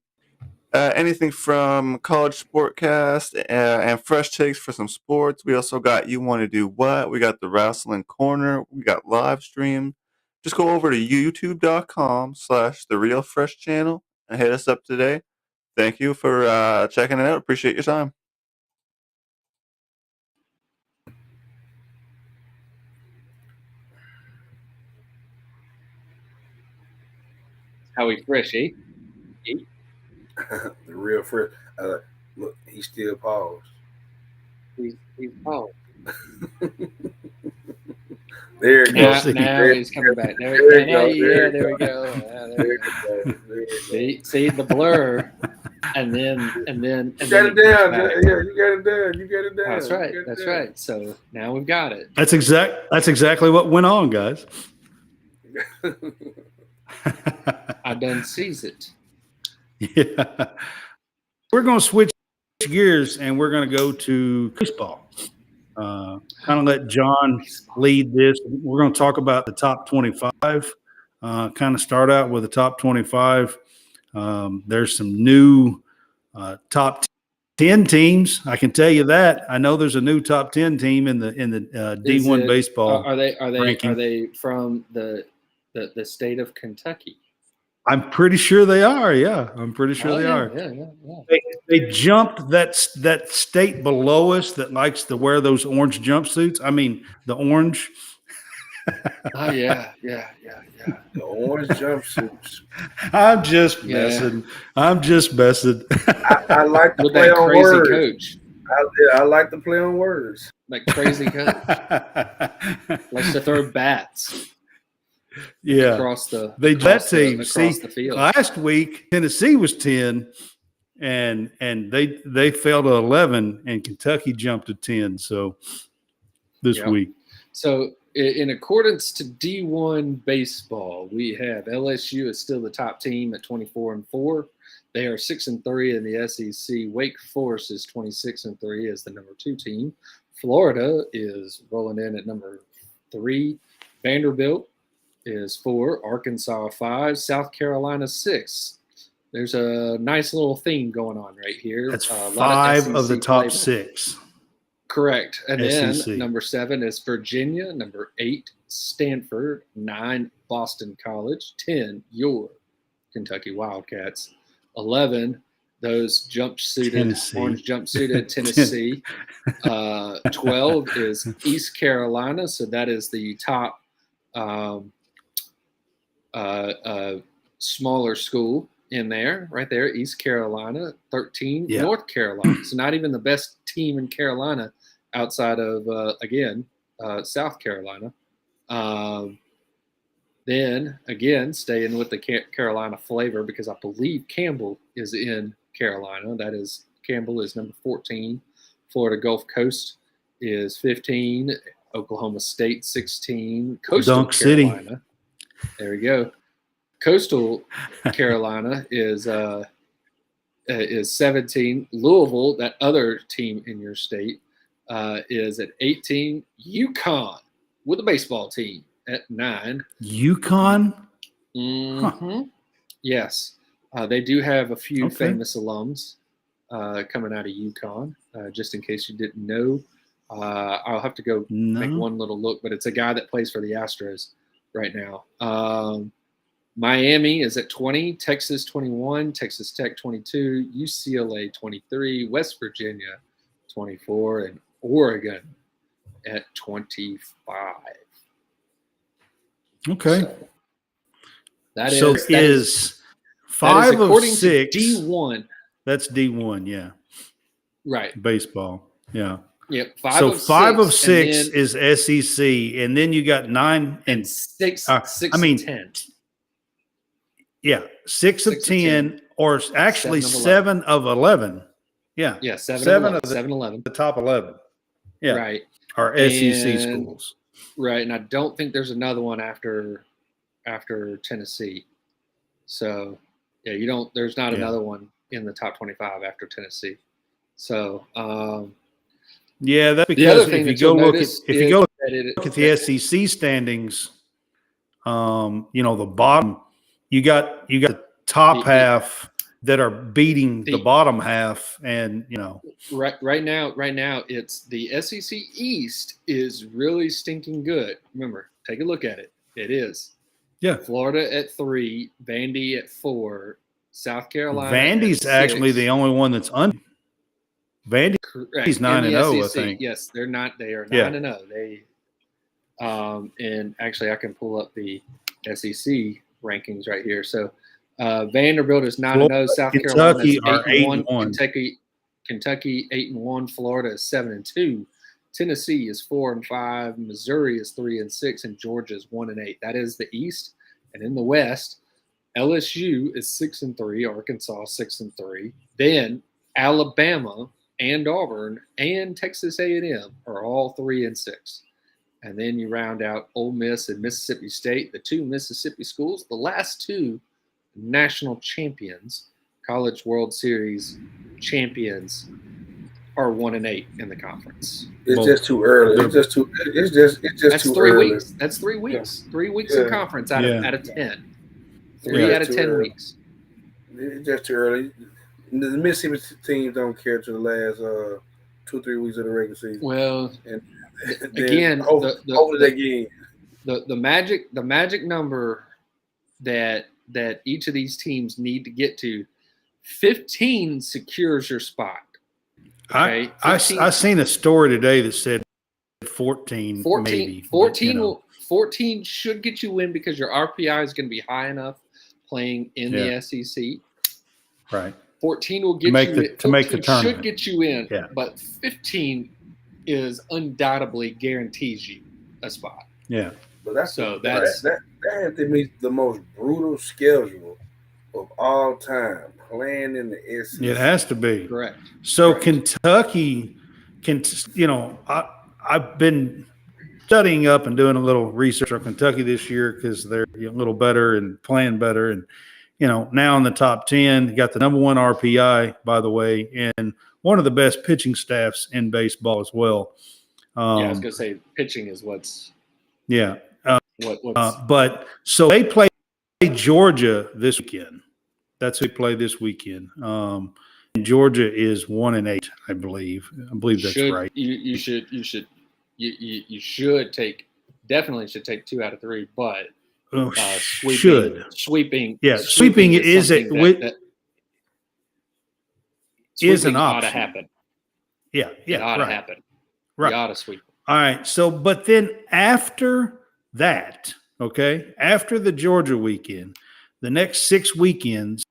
Anything from college SportsCast and fresh takes for some sports. We also got You Want to Do What? We got the Wrestling Corner. We got live stream. Just go over to youtube.com/the Real Fresh Channel and hit us up today. Thank you for checking it out. Appreciate your time. Howie Fresh, eh? The Real Fresh. Look, he still paused. He's paused. There you go. Now he's coming back. There we go. See the blur, and then you got it down. Yeah, you got it down. You got it down. That's right. That's right. So now we've got it. That's exactly what went on, guys. I done sees it. Yeah. We're going to switch gears and we're going to go to baseball. Kind of let John lead this. We're going to talk about the top 25. Kind of start out with the top 25. There's some new top 10 teams. I can tell you that. I know there's a new top 10 team in the D1 baseball. Are they from the state of Kentucky? I'm pretty sure they are. Yeah, I'm pretty sure they are. Yeah. They jumped that state below us that likes to wear those orange jumpsuits. I mean, the orange. Oh yeah. The orange jumpsuits. I'm just messing. I'm just messing. I like to with play that on crazy words. coach. I like to play on words. Like crazy coach. Likes to throw bats. Yeah, across the field. Last week Tennessee was 10, and they fell to 11, and Kentucky jumped to 10. So this week. So in accordance to D1 baseball, we have LSU is still the top team at 24-4. They are 6-3 in the SEC. Wake Forest is 26-3 as the number 2 team. Florida is rolling in at number 3. Vanderbilt is 4, Arkansas 5, South Carolina 6. There's a nice little theme going on right here. That's 5 of the top 6. Correct. And SEC. Then number 7 is Virginia, number 8, Stanford, 9, Boston College, 10, your Kentucky Wildcats, 11, those orange jumpsuited Tennessee. 12 is East Carolina, so that is the top smaller school in there, right there, East Carolina. 13, North Carolina. So not even the best team in Carolina outside of, South Carolina. Then, again, staying with the Carolina flavor, because I believe Campbell is in Carolina. Campbell is number 14. Florida Gulf Coast is 15. Oklahoma State 16. Coastal Dunk Carolina. City. There we go. Coastal Carolina is 17. Louisville, that other team in your state, is at 18. UConn with a baseball team at 9. UConn? Mm-hmm. Huh. Yes. They do have a few famous alums coming out of UConn, just in case you didn't know. I'll have to go make one little look, but it's a guy that plays for the Astros right now. Miami is at 20, Texas 21, Texas Tech 22, UCLA 23, West Virginia 24, and Oregon at 25. Okay. So that is 5 of 6 D1. That's D1, yeah. Right. Baseball, yeah. Yep. 5 of 6 is SEC, and then you got 9 and 6. 10. Yeah, 6 of 10, or actually 7 of 11. Yeah. Yeah, 7 of 11. The top 11. Yeah. Right. Are SEC schools. Right, and I don't think there's another one after Tennessee. So, yeah, there's not another one in the top 25 after Tennessee. So, yeah, that's because if you go look at the SEC standings, the bottom, you got the top half that are beating the bottom half, and right now it's the SEC East is really stinking good. Remember, take a look at it. It is. Yeah. Florida at 3, Vandy at 4, South Carolina. Vandy's actually the only one that's Vandy's 9-0, I think. Yes, they're not. They are 9-0. They, and actually, I can pull up the SEC rankings right here. So, Vanderbilt is 9-0. South Carolina is 8-1. Kentucky 8-1. Florida is 7-2. Tennessee is 4-5, Missouri is 3-6, and Georgia is 1-8. That is the East. And in the West, LSU is 6-3, Arkansas 6-3. Then Alabama and Auburn and Texas A&M are all 3-6. And then you round out Ole Miss and Mississippi State, the two Mississippi schools, the last two national champions, College World Series champions, are 1-8 in the conference. It's just too early. It's just too. That's too 3 early. weeks. That's 3 weeks. 3 weeks in conference out of 10. 3 out of 10 weeks. It's just too early. The Mississippi teams don't care to the last 2-3 weeks of the regular season. Well, and again, the magic number that each of these teams need to get to, 15 secures your spot. Okay? I seen a story today that said 14 maybe. 14 should get you in because your RPI is going to be high enough playing in the SEC. Right. 14 will get to make the tournament. Should get you in, yeah. But 15 is undoubtedly guarantees you a spot. Yeah. But that had to be the most brutal schedule of all time, playing in the SEC. It has to be. Correct. So Kentucky I've been studying up and doing a little research on Kentucky this year because they're a little better and playing better. And, now in the top 10, got the number 1 RPI, by the way, and one of the best pitching staffs in baseball as well. I was going to say pitching is what's – yeah. What's but so they play Georgia this weekend. That's who they play this weekend. And Georgia is 1-8, I believe. I believe that's right. You should definitely take 2 out of 3, but sweeping. Yeah, sweeping is an option. Ought to happen. Yeah, it ought to happen. Right, you ought to sweep. All right. So, but then after that, after the Georgia weekend, the next 6 weekends,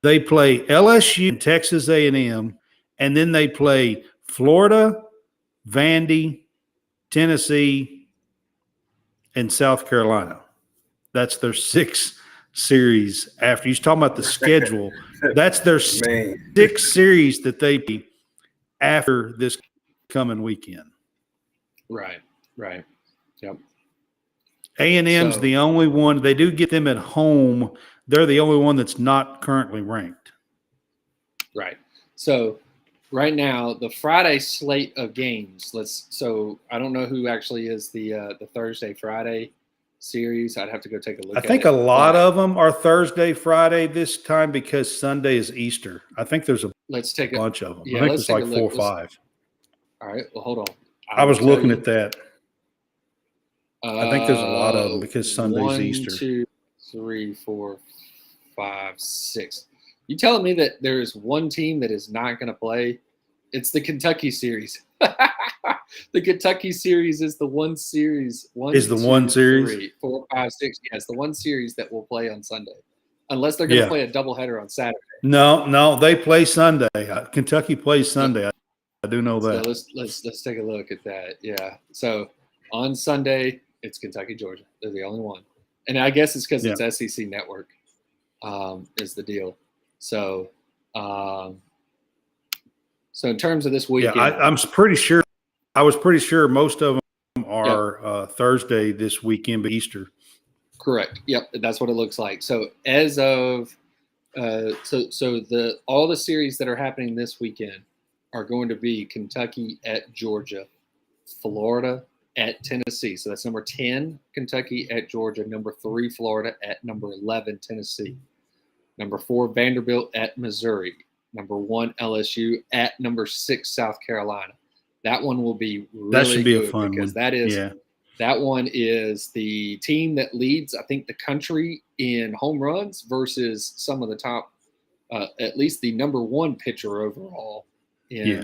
they play LSU and Texas A&M, and then they play Florida, Vandy, Tennessee, and South Carolina. That's their 6 series after. You're talking about the schedule. That's their 6 series that they play after this coming weekend. Right. Yep. A&M's the only one. They do get them at home. They're the only one that's not currently ranked. Right. So right now, the Friday slate of games. So I don't know who actually is the Thursday Friday series. I'd have to go take a look. I think a lot of them are Thursday Friday this time because Sunday is Easter. I think there's a bunch of them. Yeah, I think there's like 4 or 5. All right. Well, hold on. I was looking at that. I think there's a lot of them because Sunday's Easter. 1, 2, 3, 4, 5, 6. You telling me that there is one team that is not going to play? It's the Kentucky series. The Kentucky series is the one series. 3, 4, 5, 6. Yeah, it's the one series that will play on Sunday, unless they're going to play a doubleheader on Saturday. No, they play Sunday. Kentucky plays Sunday. I do know that. So let's take a look at that. Yeah. So on Sunday, it's Kentucky, Georgia. They're the only one, and I guess it's because it's SEC Network is the deal. So, so in terms of this weekend, I'm pretty sure. I was pretty sure most of them are Thursday this weekend, but Easter. Correct. Yep, that's what it looks like. So as of all the series that are happening this weekend are going to be Kentucky at Georgia, Florida at Tennessee. So that's number 10, Kentucky at Georgia, number 3, Florida at number 11, Tennessee, number 4, Vanderbilt at Missouri, number 1, LSU at number 6, South Carolina. That one will be really that should be good a fun because one. That one is the team that leads, I think, the country in home runs versus some of the top, at least the number 1 pitcher overall in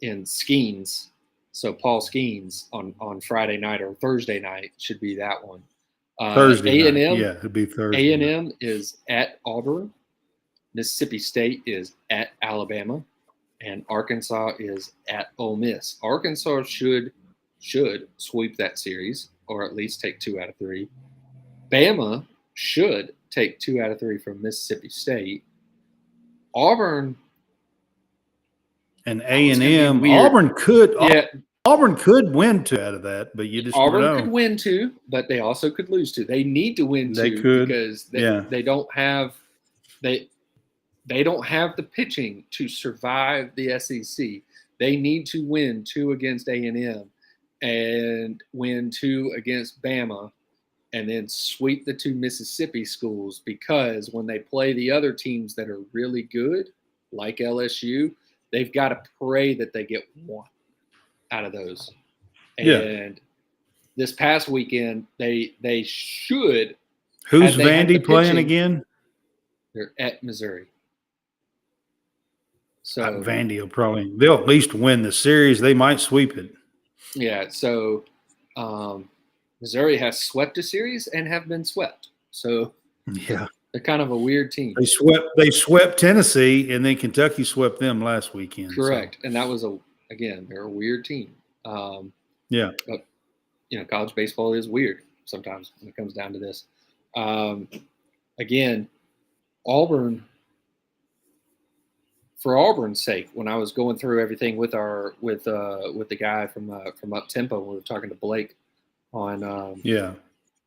Skeens. So Paul Skeens on Friday night or Thursday night should be that one. Thursday A&M, night. Yeah, it'd be Thursday. A&M is at Auburn. Mississippi State is at Alabama. and Arkansas is at Ole Miss. Arkansas should sweep that series, or at least take 2 out of 3. Bama should take 2 out of 3 from Mississippi State. Auburn and A&M. Auburn could win 2 out of that, but you just Auburn never know. could win 2, but they also could lose 2. They need to win 2 because they don't have they don't have the pitching to survive the SEC. They need to win 2 against A&M and win 2 against Bama, and then sweep the 2 Mississippi schools, because when they play the other teams that are really good, like LSU, they've got to pray that they get 1 out of those. And this past weekend, they should. Who's Vandy playing again? They're at Missouri. So Vandy they'll at least win the series. They might sweep it. Yeah. So Missouri has swept a series and have been swept. So yeah, they're kind of a weird team. They swept Tennessee, and then Kentucky swept them last weekend. Correct. So. And that was they're a weird team. Yeah. But college baseball is weird sometimes when it comes down to this. Again, Auburn. For Auburn's sake, when I was going through everything with the guy from Up Tempo, we were talking to Blake on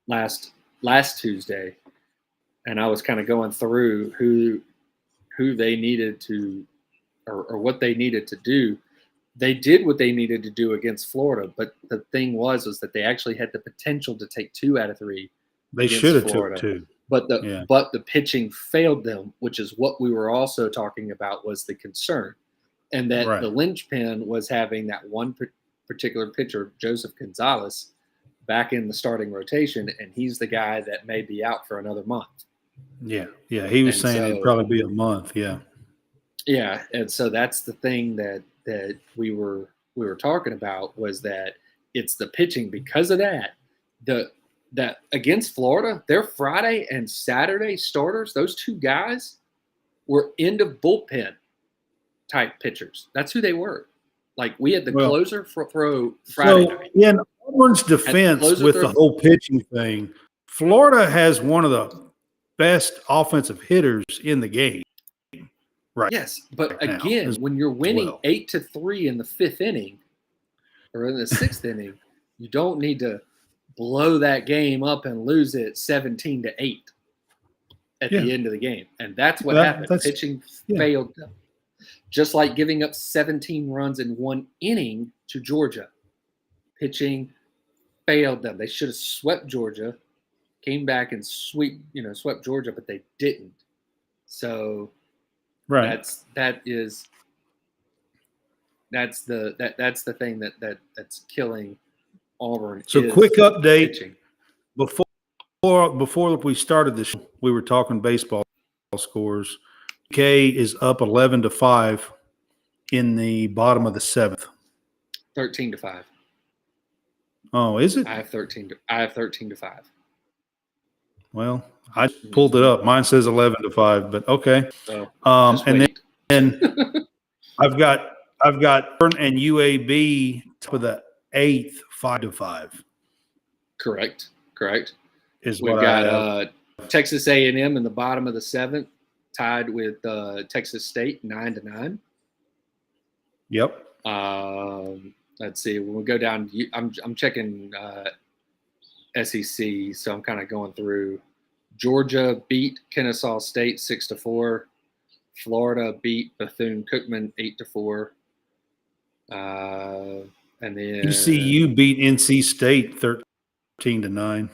last Tuesday, and I was kind of going through who they needed to or what they needed to do. They did what they needed to do against Florida, but the thing was that they actually had the potential to take 2 out of 3. They should have took 2. But the pitching failed them, which is what we were also talking about was the concern. And that the linchpin was having that one particular pitcher, Joseph Gonzalez, back in the starting rotation, and he's the guy that may be out for another month. Yeah. He was saying it'd probably be a month. Yeah. Yeah, and so that's the thing that we were talking about, was that it's the pitching. Because of that against Florida, their Friday and Saturday starters, those 2 guys were end of bullpen type pitchers. That's who they were. Like, we had the closer throw Friday night. In Auburn's defense with the whole pitching thing, Florida has one of the best offensive hitters in the game. Right. Yes, but again, when you're winning 8-3 in the 5th inning or in the 6th inning, you don't need to blow that game up and lose it 17-8 at the end of the game. And that's what happened. Pitching failed them. Just like giving up 17 runs in 1 inning to Georgia. Pitching failed them. They should have swept Georgia, came back and swept Georgia, but they didn't. So that's the thing that's killing Auburn. So quick update pitching. Before we started this, we were talking baseball scores. UK is up 11-5 in the bottom of the 7th. 13-5. Oh, is it? I have 13-5. Well, I pulled it up. Mine says 11-5, but okay. And then I've got Burn and UAB for the 8th, 5-5. Correct. We've got Texas A&M in the bottom of the 7th, tied with Texas State 9-9. Yep. Let's see. When we go down, I'm checking SEC, so I'm kind of going through. Georgia beat Kennesaw State 6-4. Florida beat Bethune-Cookman 8-4. And then ECU beat NC State 13-9.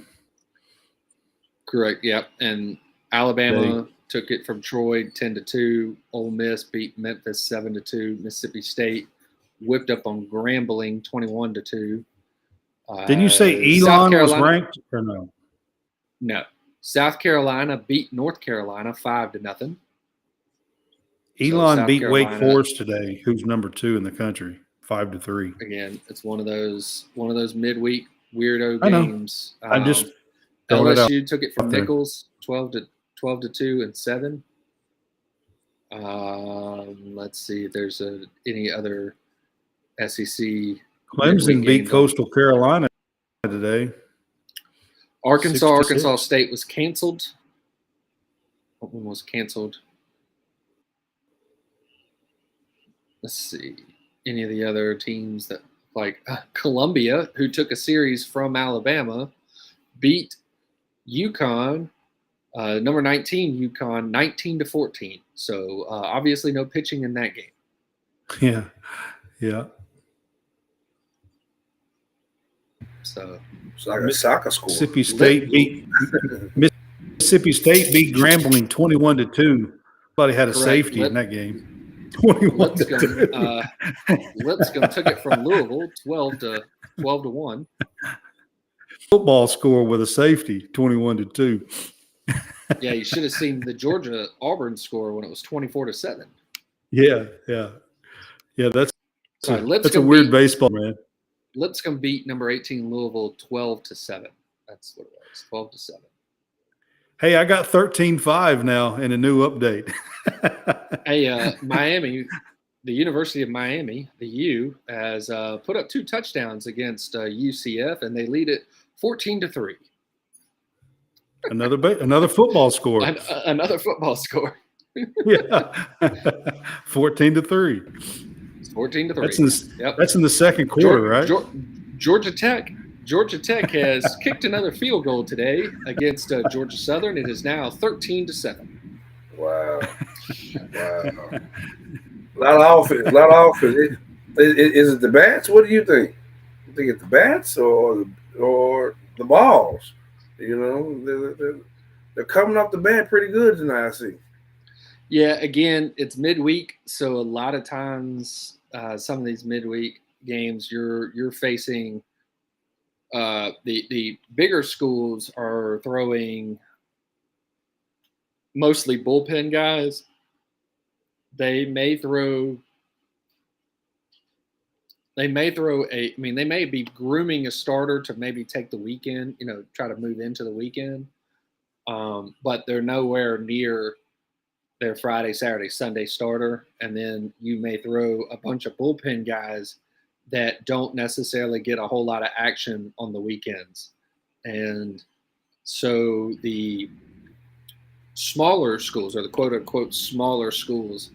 Correct. Yep. And Alabama took it from Troy 10-2. Ole Miss beat Memphis 7-2. Mississippi State whipped up on Grambling 21-2. Didn't you say Elon was ranked or no? No. South Carolina beat North Carolina 5-0. Elon beat Wake Forest today, who's number 2 in the country, 5-3. Again, it's one of those midweek weirdo games. I just LSU took it from Nichols 12-2 and 7. Let's see if there's any other SEC. Clemson beat Coastal Carolina today. Arkansas State was canceled. What one was canceled? Let's see. Any of the other teams that Columbia, who took a series from Alabama, beat UConn, number 19 UConn, 19-14. So obviously no pitching in that game. Yeah. So it's like a soccer score. Mississippi State beat Grambling 21-2. Somebody had a safety in that game. Lipscomb took it from Louisville 12-1. Football score with a safety, 21-2. Yeah, you should have seen the Georgia Auburn score when it was 24-7. Yeah. That's a weird baseball, man. Lipscomb beat number 18 Louisville 12-7. That's what it was, 12-7. Hey, I got 13-5 now in a new update. Hey, Miami, the University of Miami, the U, has put up 2 touchdowns against UCF, and they lead it 14-3. Another football score. Another football score. Yeah, 14-3. It's 14-3. That's in the second quarter, right? Georgia Tech has kicked another field goal today against Georgia Southern. It is now 13-7. Wow. A lot of offense. Is it the bats? What do you think? You think it's the bats or the balls? You know, they're coming off the bat pretty good tonight, I see. Yeah, again, it's midweek, so a lot of times some of these midweek games you're facing the bigger schools are throwing mostly bullpen guys. They may be grooming a starter to maybe take the weekend, try to move into the weekend. But they're nowhere near their Friday, Saturday, Sunday starter. And then you may throw a bunch of bullpen guys that don't necessarily get a whole lot of action on the weekends. And so the smaller schools, or the quote unquote smaller schools,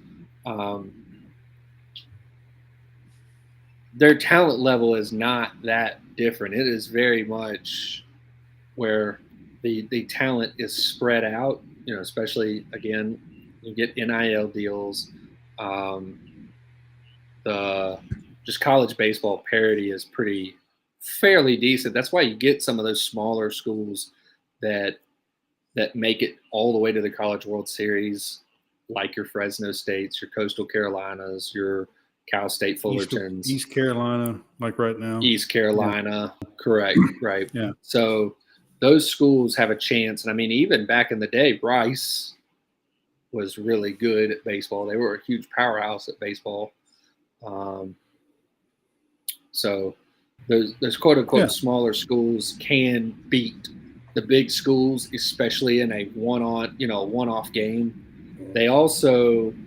their talent level is not that different. It is very much where the talent is spread out, especially, again, you get NIL deals. Just college baseball parity is fairly decent. That's why you get some of those smaller schools that make it all the way to the College World Series, like your Fresno States, your Coastal Carolinas, your Cal State Fullertons. East Carolina, like right now. East Carolina, yeah. Correct, right. Yeah. So those schools have a chance. And, I mean, even back in the day, Bryce was really good at baseball. They were a huge powerhouse at baseball. So those quote-unquote smaller schools can beat the big schools, especially in a one-off game. They also –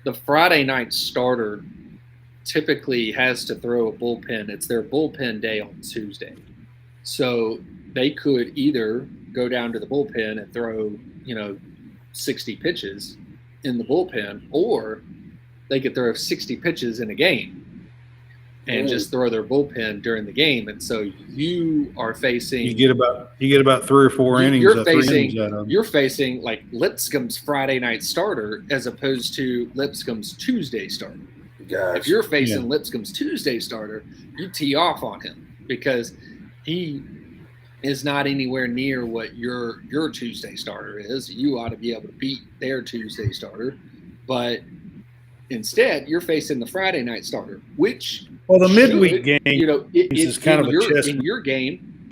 the Friday night starter typically has to throw a bullpen. It's their bullpen day on Tuesday. So they could either go down to the bullpen and throw, 60 pitches in the bullpen, or they could throw 60 pitches in a game and just throw their bullpen during the game. And so you are facing – You get about 3 or 4 innings. You're facing like Lipscomb's Friday night starter as opposed to Lipscomb's Tuesday starter. Gosh. If you're facing Lipscomb's Tuesday starter, you tee off on him because he is not anywhere near what your Tuesday starter is. You ought to be able to beat their Tuesday starter. But instead, you're facing the Friday night starter, which – well, the midweek game is kind of a chess. In your game,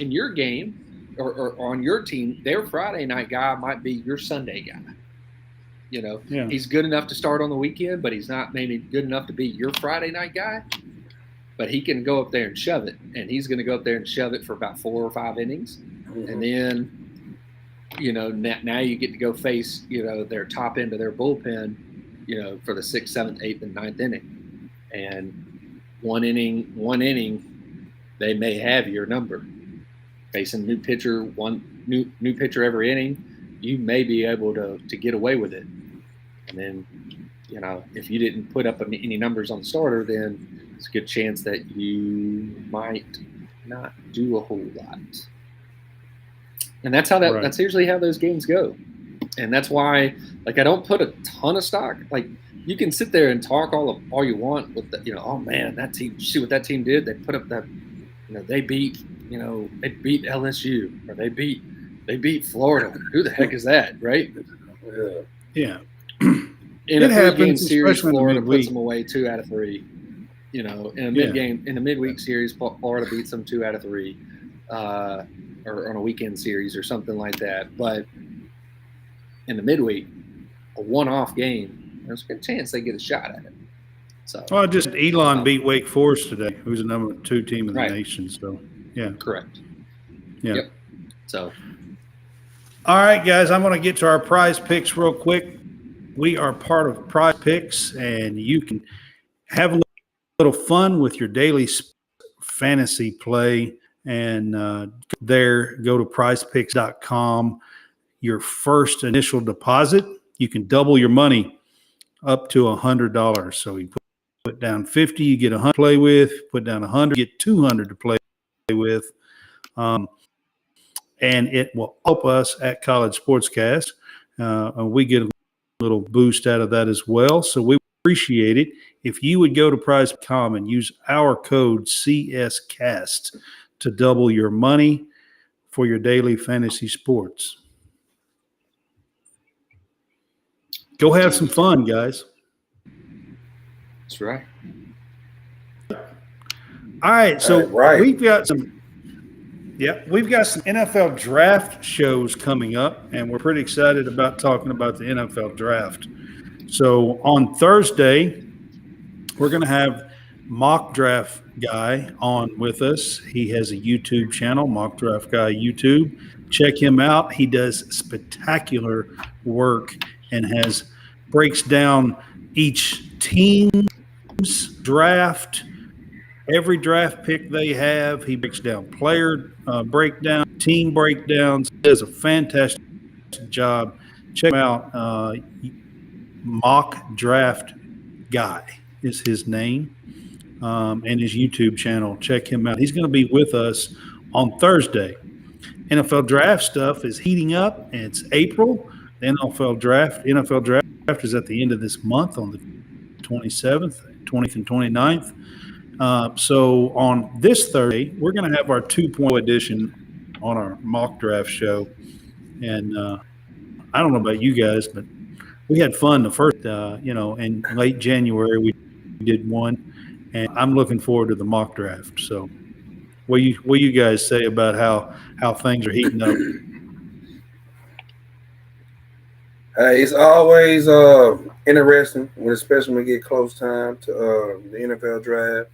or on your team, their Friday night guy might be your Sunday guy. He's good enough to start on the weekend, but he's not maybe good enough to be your Friday night guy. But he can go up there and shove it, and he's going to go up there and shove it for about 4 or 5 innings, and then now you get to go face, their top end of their bullpen, for the 6th, 7th, 8th, and 9th inning. And one inning, they may have your number. Facing new pitcher, new pitcher every inning, you may be able to get away with it. And then, if you didn't put up any numbers on the starter, then it's a good chance that you might not do a whole lot. And that's how that's usually how those games go. And that's why, I don't put a ton of stock. You can sit there and talk all you want with oh man, that team, see what that team did? They put up that, they beat LSU, or they beat Florida. Who the heck is that, right? Yeah. In a three-game series, Florida puts them away 2 out of 3. In a midweek series, Florida beats them 2 out of 3. Or on a weekend series or something like that. But in the midweek, a one-off game, there's a good chance they get a shot at it. So, just Elon beat Wake Forest today, who's the number 2 team in the nation. So, yeah. Correct. Yeah. Yep. So. All right, guys, I'm going to get to our prize picks real quick. We are part of Prize Picks, and you can have a little fun with your daily fantasy play. And go to prizepicks.com. Your first initial deposit, you can double your money up to $100. So you put down $50, you get $100 to play with. Put down $100, you get $200 to play with. And it will help us at College Sportscast. And we get a little boost out of that as well. So we appreciate it. If you would go to prize.com and use our code CSCAST to double your money for your daily fantasy sports. Go have some fun, guys. That's right. All right, so we've got some NFL draft shows coming up, and we're pretty excited about talking about the NFL draft. So on Thursday, we're going to have Mock Draft Guy on with us. He has a YouTube channel, Mock Draft Guy YouTube. Check him out. He does spectacular work and breaks down each team's draft, every draft pick they have. He breaks down player breakdown, team breakdowns. He does a fantastic job. Check him out. Mock Draft Guy is his name. And his YouTube channel. Check him out. He's going to be with us on Thursday. NFL draft stuff is heating up, and it's April. The NFL draft is at the end of this month on the 27th, 20th, and 29th. So on this Thursday, we're going to have our 2.0 edition on our mock draft show. And I don't know about you guys, but we had fun the first, in late January we did one. And I'm looking forward to the mock draft. So what you guys say about how things are heating up? Hey, it's always interesting especially when we get close time to the NFL draft.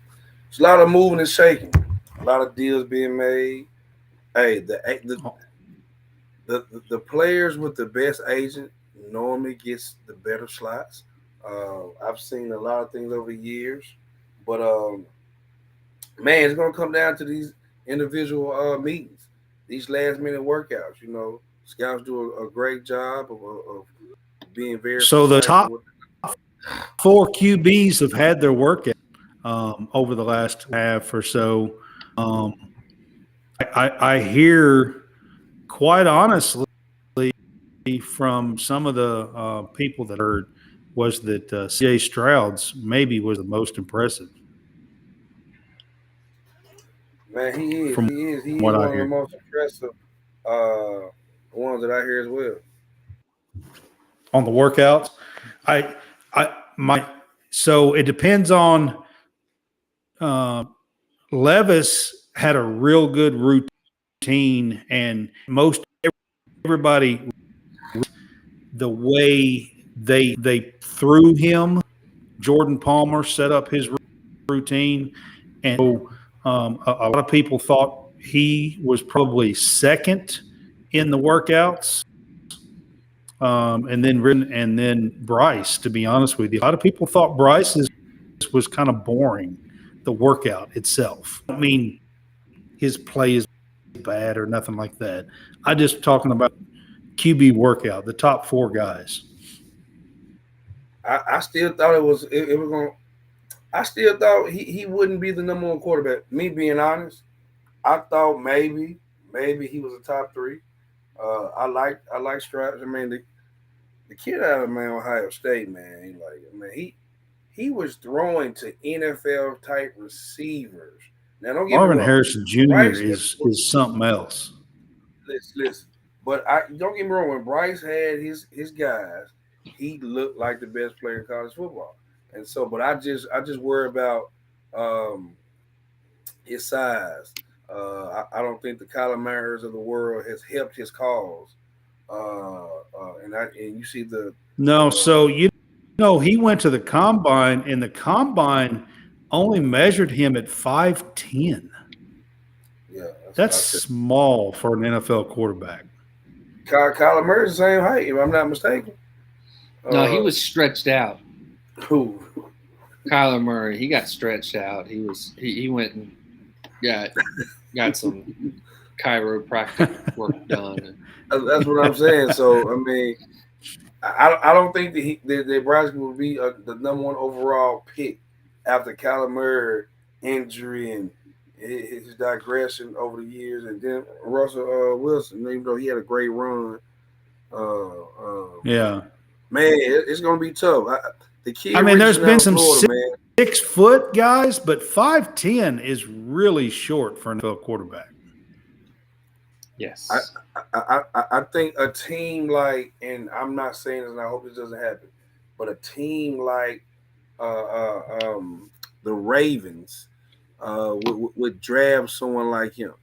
It's a lot of moving and shaking, a lot of deals being made. Hey, the players with the best agent normally gets the better slots. I've seen a lot of things over the years. But, man, it's going to come down to these individual meetings, these last-minute workouts. Scouts do a great job of being very. So the top 4 QBs have had their workout over the last half or so. I hear, quite honestly, from some of the people that heard, was that C.J. Stroud's maybe was the most impressive. Man, he is. He is one of the most impressive ones that I hear as well. On the workouts, so it depends on. Levis had a real good routine, and most everybody, the way they threw him, Jordan Palmer set up his routine, and so, a lot of people thought he was probably second in the workouts and then Bryce. To be honest with you, a lot of people thought Bryce was kind of boring, the workout itself. I mean, his play is bad or nothing like that. I just talking about QB workout, the top 4 guys. I still thought it was going. I still thought he wouldn't be the number 1 quarterback. Me being honest, I thought maybe he was a top 3. I like Straps. I mean, the kid out of Ohio State, man. He was throwing to NFL type receivers. Now don't get Marvin me wrong. Harrison Jr. Bryce is something else. Listen, but don't get me wrong. When Bryce had his guys, he looked like the best player in college football. And so, but I just worry about his size. I don't think the Kyler Murrays of the world has helped his cause. And you see the so he went to the combine, and the combine only measured him at 5'10". Yeah, that's small for an NFL quarterback. Kyler Murray's the same height, if I'm not mistaken. No, he was stretched out. Who? Kyler Murray. He got stretched out. He went and got some chiropractic work done. That's what I'm saying. So I mean, I don't think that Bryce will be the number 1 overall pick after Kyler Murray injury and his digression over the years, and then Russell Wilson, even though he had a great run. Man, it's going to be tough. The kid. I mean, there's been some Florida, 6-foot guys, but 5'10" is really short for an NFL quarterback. Yes. I think a team like, and I'm not saying this, and I hope this doesn't happen, but a team like the Ravens would draft someone like him.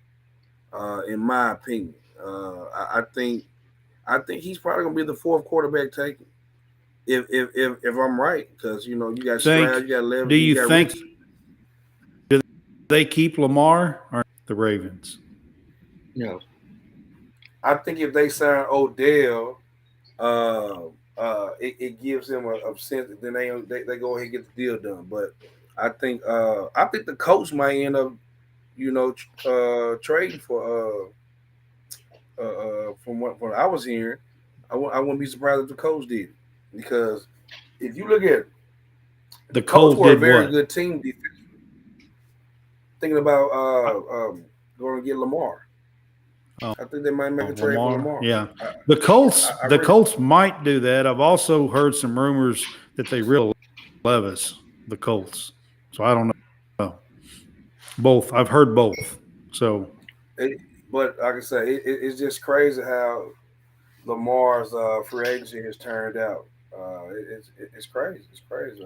In my opinion, I think he's probably gonna be the 4th quarterback taken. If I'm right, because you got Stroud, you got Levy. Do you think do they keep Lamar or the Ravens? No. I think if they sign Odell, it gives them a sense. Then they go ahead and get the deal done. But I think the coach might end up, trading for from what I was hearing. I wouldn't be surprised if the coach did it, because if you look at it, the Colts were a very good team defense. Thinking about going to get Lamar. I think they might make a trade for Lamar. Yeah, the Colts might do that. I've also heard some rumors that they really Levis, the Colts. So I don't know. Both. I've heard both. So, but like I say, it's just crazy how Lamar's free agency has turned out. It's crazy. It's crazy.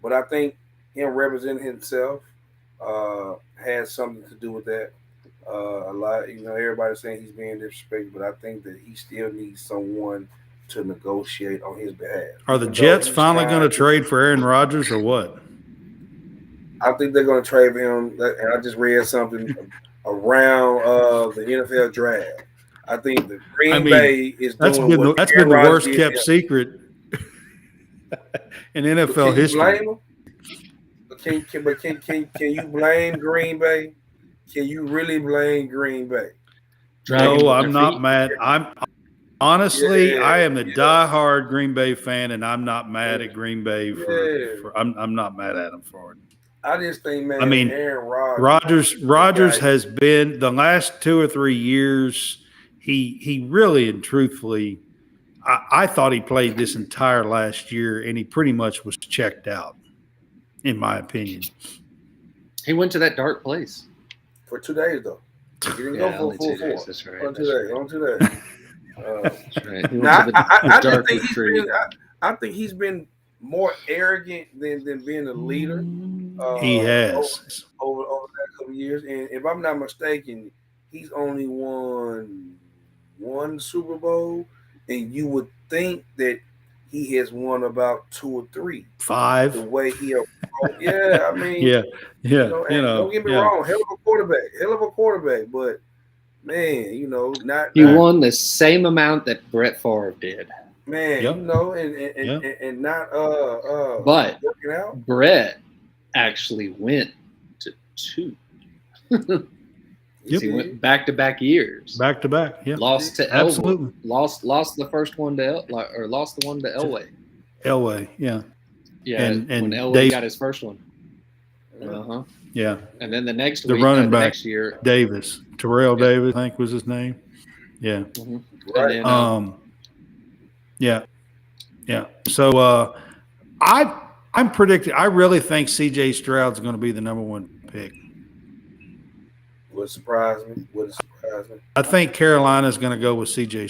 But I think him representing himself has something to do with that. A lot, everybody's saying he's being disrespected, but I think that he still needs someone to negotiate on his behalf. Are the Jets finally going to trade for Aaron Rodgers or what? I think they're going to trade for him. And I just read something around the NFL draft. I think the Green Bay is doing that's been the worst kept secret in NFL history. Can you blame Green Bay? Can you really blame Green Bay? No, I'm not mad. I am the diehard Green Bay fan, and I'm not mad at Green Bay for I'm not mad at them for it. I just think, man. I mean, Aaron Rodgers has been the last 2 or 3 years. He really and truthfully, I thought he played this entire last year, and he pretty much was checked out, in my opinion. He went to that dark place. For 2 days, though. He didn't go for a full 4. That's right. On 2 days. On 2 days. That's right. Now, I think he's been more arrogant than being a leader. He has. Over the last couple of years. And if I'm not mistaken, he's only won 1 Super Bowl. And you would think that he has won about 2 or 3. 5. The way he I mean, yeah. don't get me wrong, hell of a quarterback, but Man, he won the same amount that Brett Favre did. Man, Yep. And not but working out. Brett actually went to 2. Yep. He went back-to-back years. Back-to-back, yeah. Lost to Absolutely. Elway. Lost the first one to lost the one to Elway. Elway, yeah. Yeah, and when Elway got his first one. Uh-huh. Yeah. And then the next next year, Davis, Terrell Davis, I think was his name. Yeah. Mm-hmm. Right. And then, yeah. So I'm predicting. I really think C.J. Stroud's going to be the number 1 pick. Would surprise me. I think Carolina's going to go with C.J.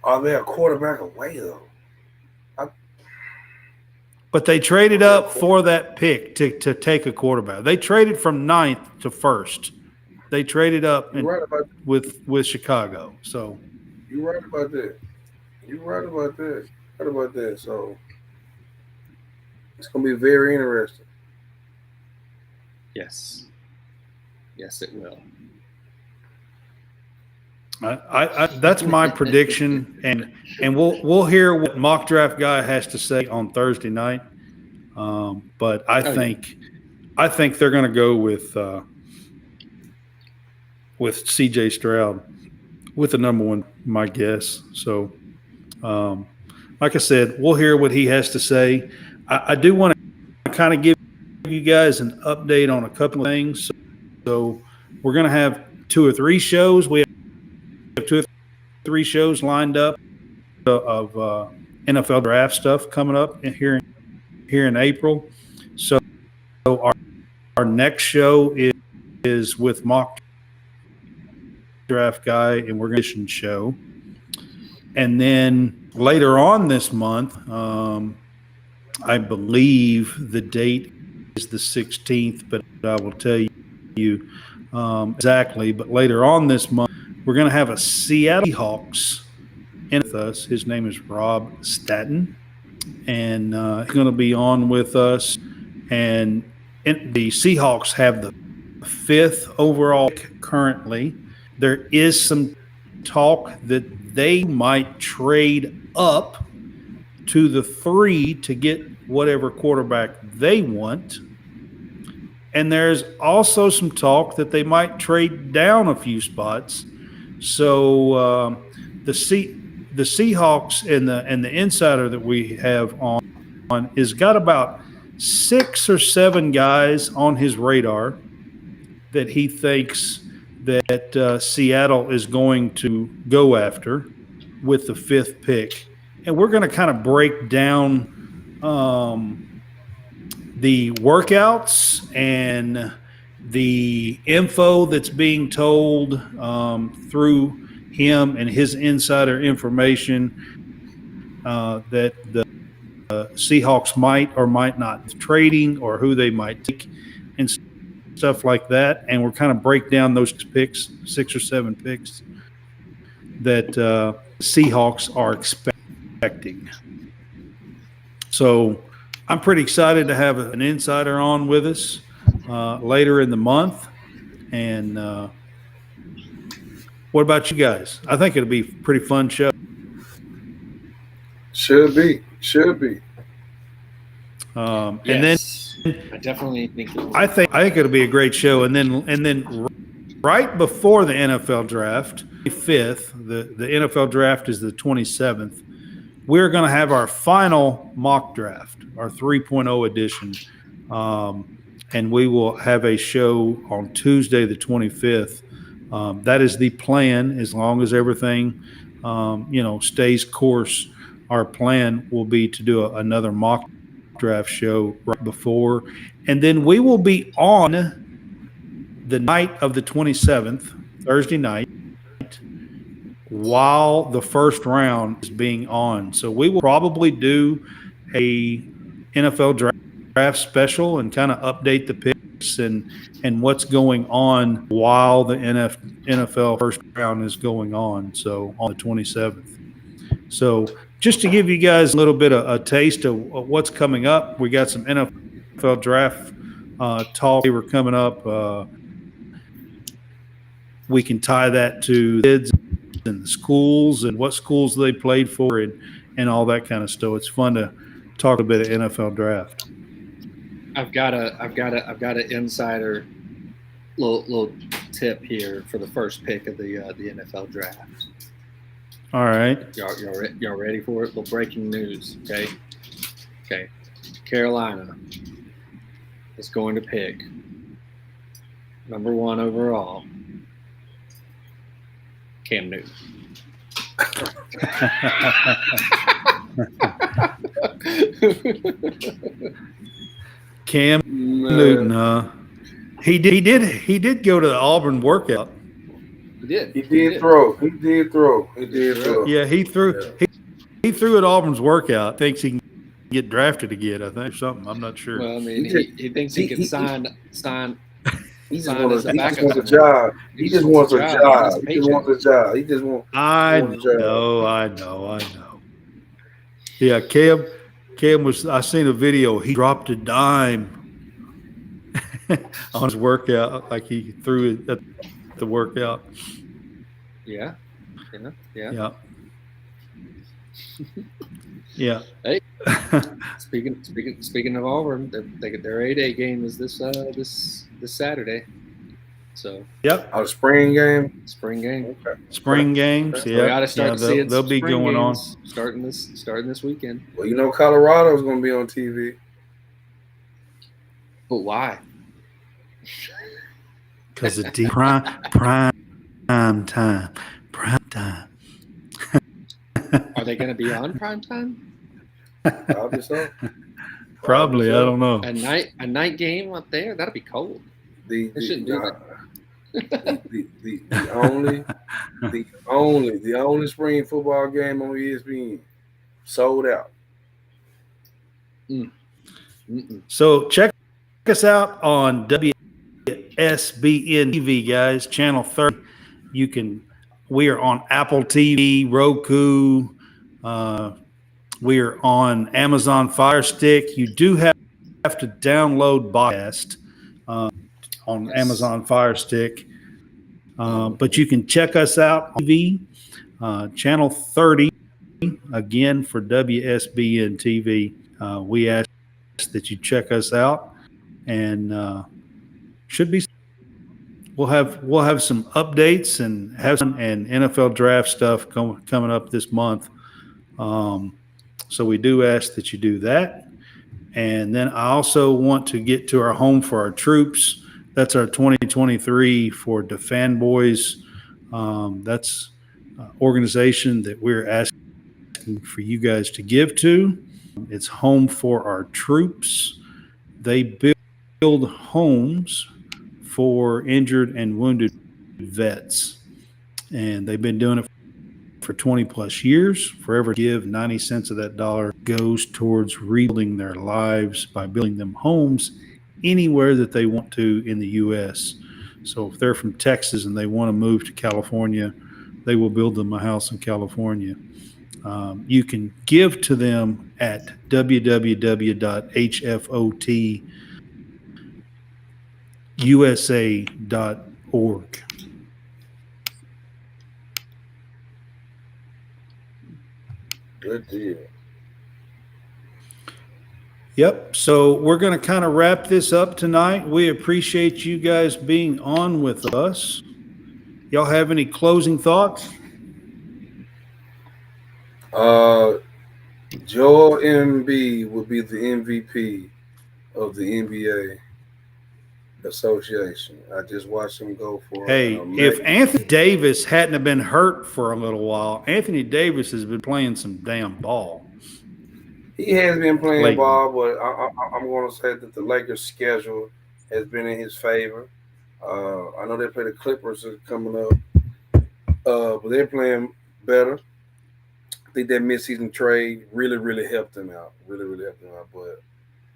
Are they a quarterback away though? But they traded up for that pick to take a quarterback. They traded from 9th to 1st. They traded up with Chicago. So you're right about that. So it's going to be very interesting. Yes, it will. That's my prediction, and we'll hear what Mock Draft Guy has to say on Thursday night. But I think they're going to go with C.J. Stroud with the number 1, my guess. So, like I said, we'll hear what he has to say. I do want to kind of give you guys an update on a couple of things. So we're going to have 2 or 3 shows. We have 2 or 3 shows lined up of NFL draft stuff coming up here in April. So our next show is with Mock Draft Guy, and we're going to show. And then later on this month, I believe the date is the 16th, but I will tell you exactly. But later on this month, we're going to have a Seattle Seahawks in with us. His name is Rob Statton, and he's going to be on with us. And the Seahawks have the 5th overall pick currently. There is some talk that they might trade up to the 3 to get whatever quarterback they want. And there's also some talk that they might trade down a few spots. So the Seahawks and the insider that we have on is got about 6 or 7 guys on his radar that he thinks that Seattle is going to go after with the 5th pick. And we're going to kind of break down the workouts and the info that's being told through him and his insider information that the Seahawks might or might not be trading, or who they might take and stuff like that. And we're kind of break down those picks, 6 or 7 picks that Seahawks are expecting. So I'm pretty excited to have an insider on with us later in the month. And what about you guys? I think it'll be a pretty fun show. Should be. And then I definitely think it will. I think it'll be a great show. And then right before the NFL draft, the 5th, the NFL draft is the 27th. We're going to have our final mock draft, our 3.0 edition. And we will have a show on Tuesday, the 25th. That is the plan, as long as everything, stays course. Our plan will be to do another mock draft show right before. And then we will be on the night of the 27th, Thursday night, while the first round is being on. So we will probably do a NFL draft special and kind of update the picks and what's going on while the NFL first round is going on. So on the 27th. So just to give you guys a little bit of a taste of what's coming up, we got some NFL draft talk. They were coming up we can tie that to kids and the schools and what schools they played for and all that kind of stuff. It's fun to talk a bit of NFL draft. I've got an insider little tip here for the first pick of the NFL draft. All right. Y'all ready for it? Little breaking news. Okay. Carolina is going to pick number 1 overall, Cam Newton. Cam Newton, he did go to the Auburn workout. He did throw. Yeah, he threw. Yeah. He threw at Auburn's workout. Thinks he can get drafted again. I think something. I'm not sure. Well, I mean, he thinks he can sign. He just wants a job. He just wants a job. I know. Yeah, Cam was. I seen a video. He dropped a dime on his workout, like he threw it at the workout. Yeah. Yeah. Hey, speaking of Auburn, their 8A game is this Saturday. So. Yep. Oh, spring game. Okay. Spring games. Yeah. We got to start seeing they'll be going on starting this weekend. Well, Colorado's going to be on TV. But why? Because it's prime time. Are they going to be on prime time? Probably so. Probably. I don't know. A night game up there, that'll be cold. The only spring football game on ESPN sold out. So check us out on WSBN TV, guys, channel 30. We are on Apple TV, Roku. We are on Amazon Fire Stick. You do have to download podcast on Amazon Fire Stick. But you can check us out on TV, channel 30, again for WSBN TV. We ask that you check us out, and should be. We'll have some updates and have some NFL draft stuff coming up this month. So we do ask that you do that. And then I also want to get to our Home for Our Troops. That's our 2023 for the Fanboys. That's an organization that we're asking for you guys to give to. It's Home for Our Troops. They build homes for injured and wounded vets. And they've been doing it for 20 plus years. Forever give 90 cents of that dollar goes towards rebuilding their lives by building them homes anywhere that they want to in the U.S. So if they're from Texas and they want to move to California, they will build them a house in California. You can give to them at www.hfotusa.org. Good deal. Yep. So we're going to kind of wrap this up tonight. We appreciate you guys being on with us. Y'all have any closing thoughts? Joel Embiid will be the MVP of the NBA Association. I just watched him go for. Hey, if Anthony Davis hadn't have been hurt for a little while, Anthony Davis has been playing some damn ball. He has been playing ball, but I'm going to say that the Lakers' schedule has been in his favor. I know they play the Clippers coming up, but they're playing better. I think that midseason trade really helped them out. But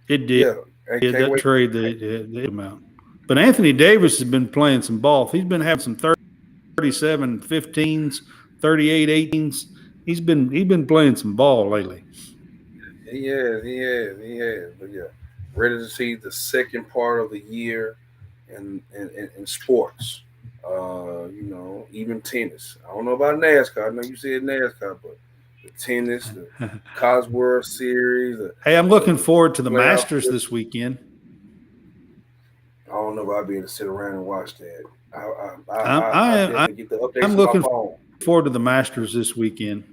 it did. Yeah, that trade they helped them out. But Anthony Davis has been playing some ball. He's been having some 37 15s, 38 18s. He's been playing some ball lately. He has. But yeah, ready to see the second part of the year in sports. Even tennis. I don't know about NASCAR. I know you said NASCAR, but the tennis, the College World Series. Hey, I'm looking forward to the Masters this weekend. I don't know if I'll be able to sit around and watch that. I definitely get the updates I'm on looking my phone. forward to the Masters this weekend.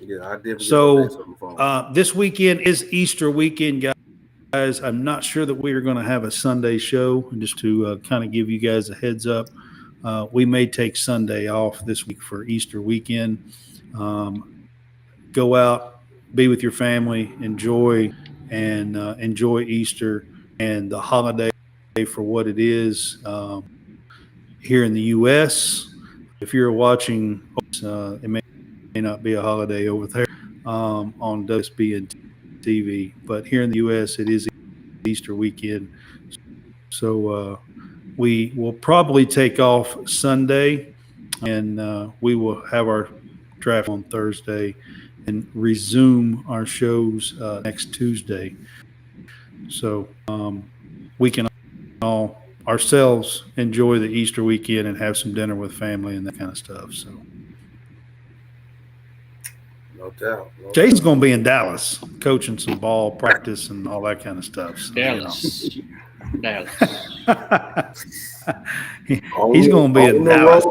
Yeah, I definitely get updates on my phone. This weekend is Easter weekend, guys. I'm not sure that we are going to have a Sunday show. Just to kind of give you guys a heads up, we may take Sunday off this week for Easter weekend. Go out, be with your family, enjoy Easter and the holiday for what it is. Here in the U.S., if you're watching, it may not be a holiday over there on WSB and TV, but here in the U.S., it is Easter weekend. So we will probably take off Sunday, and we will have our draft on Thursday and resume our shows next Tuesday. So we can all ourselves enjoy the Easter weekend and have some dinner with family and that kind of stuff. So no doubt. Jason's going to be in Dallas coaching some ball practice and all that kind of stuff. So, Dallas. He's going to be in Dallas.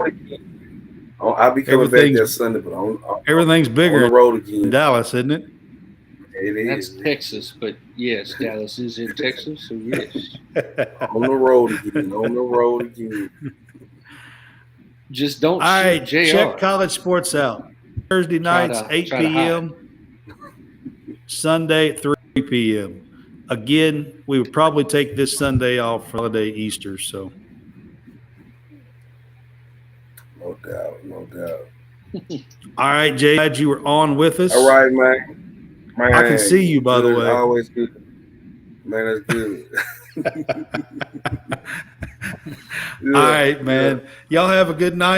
I'll be coming back that Sunday, but everything's bigger on the road again. In Dallas, isn't it? It is. That's Texas, but yes, Dallas is in Texas, so yes. On the road again. Just don't All right, JR. check college sports out. Thursday nights, 8 p.m. Sunday at 3 p.m. Again, we would probably take this Sunday off for holiday Easter. So, no doubt. All right, Jay, glad you were on with us. All right, man. I can see you, by the way. Always good. Man, that's good. All right, man. Y'all have a good night.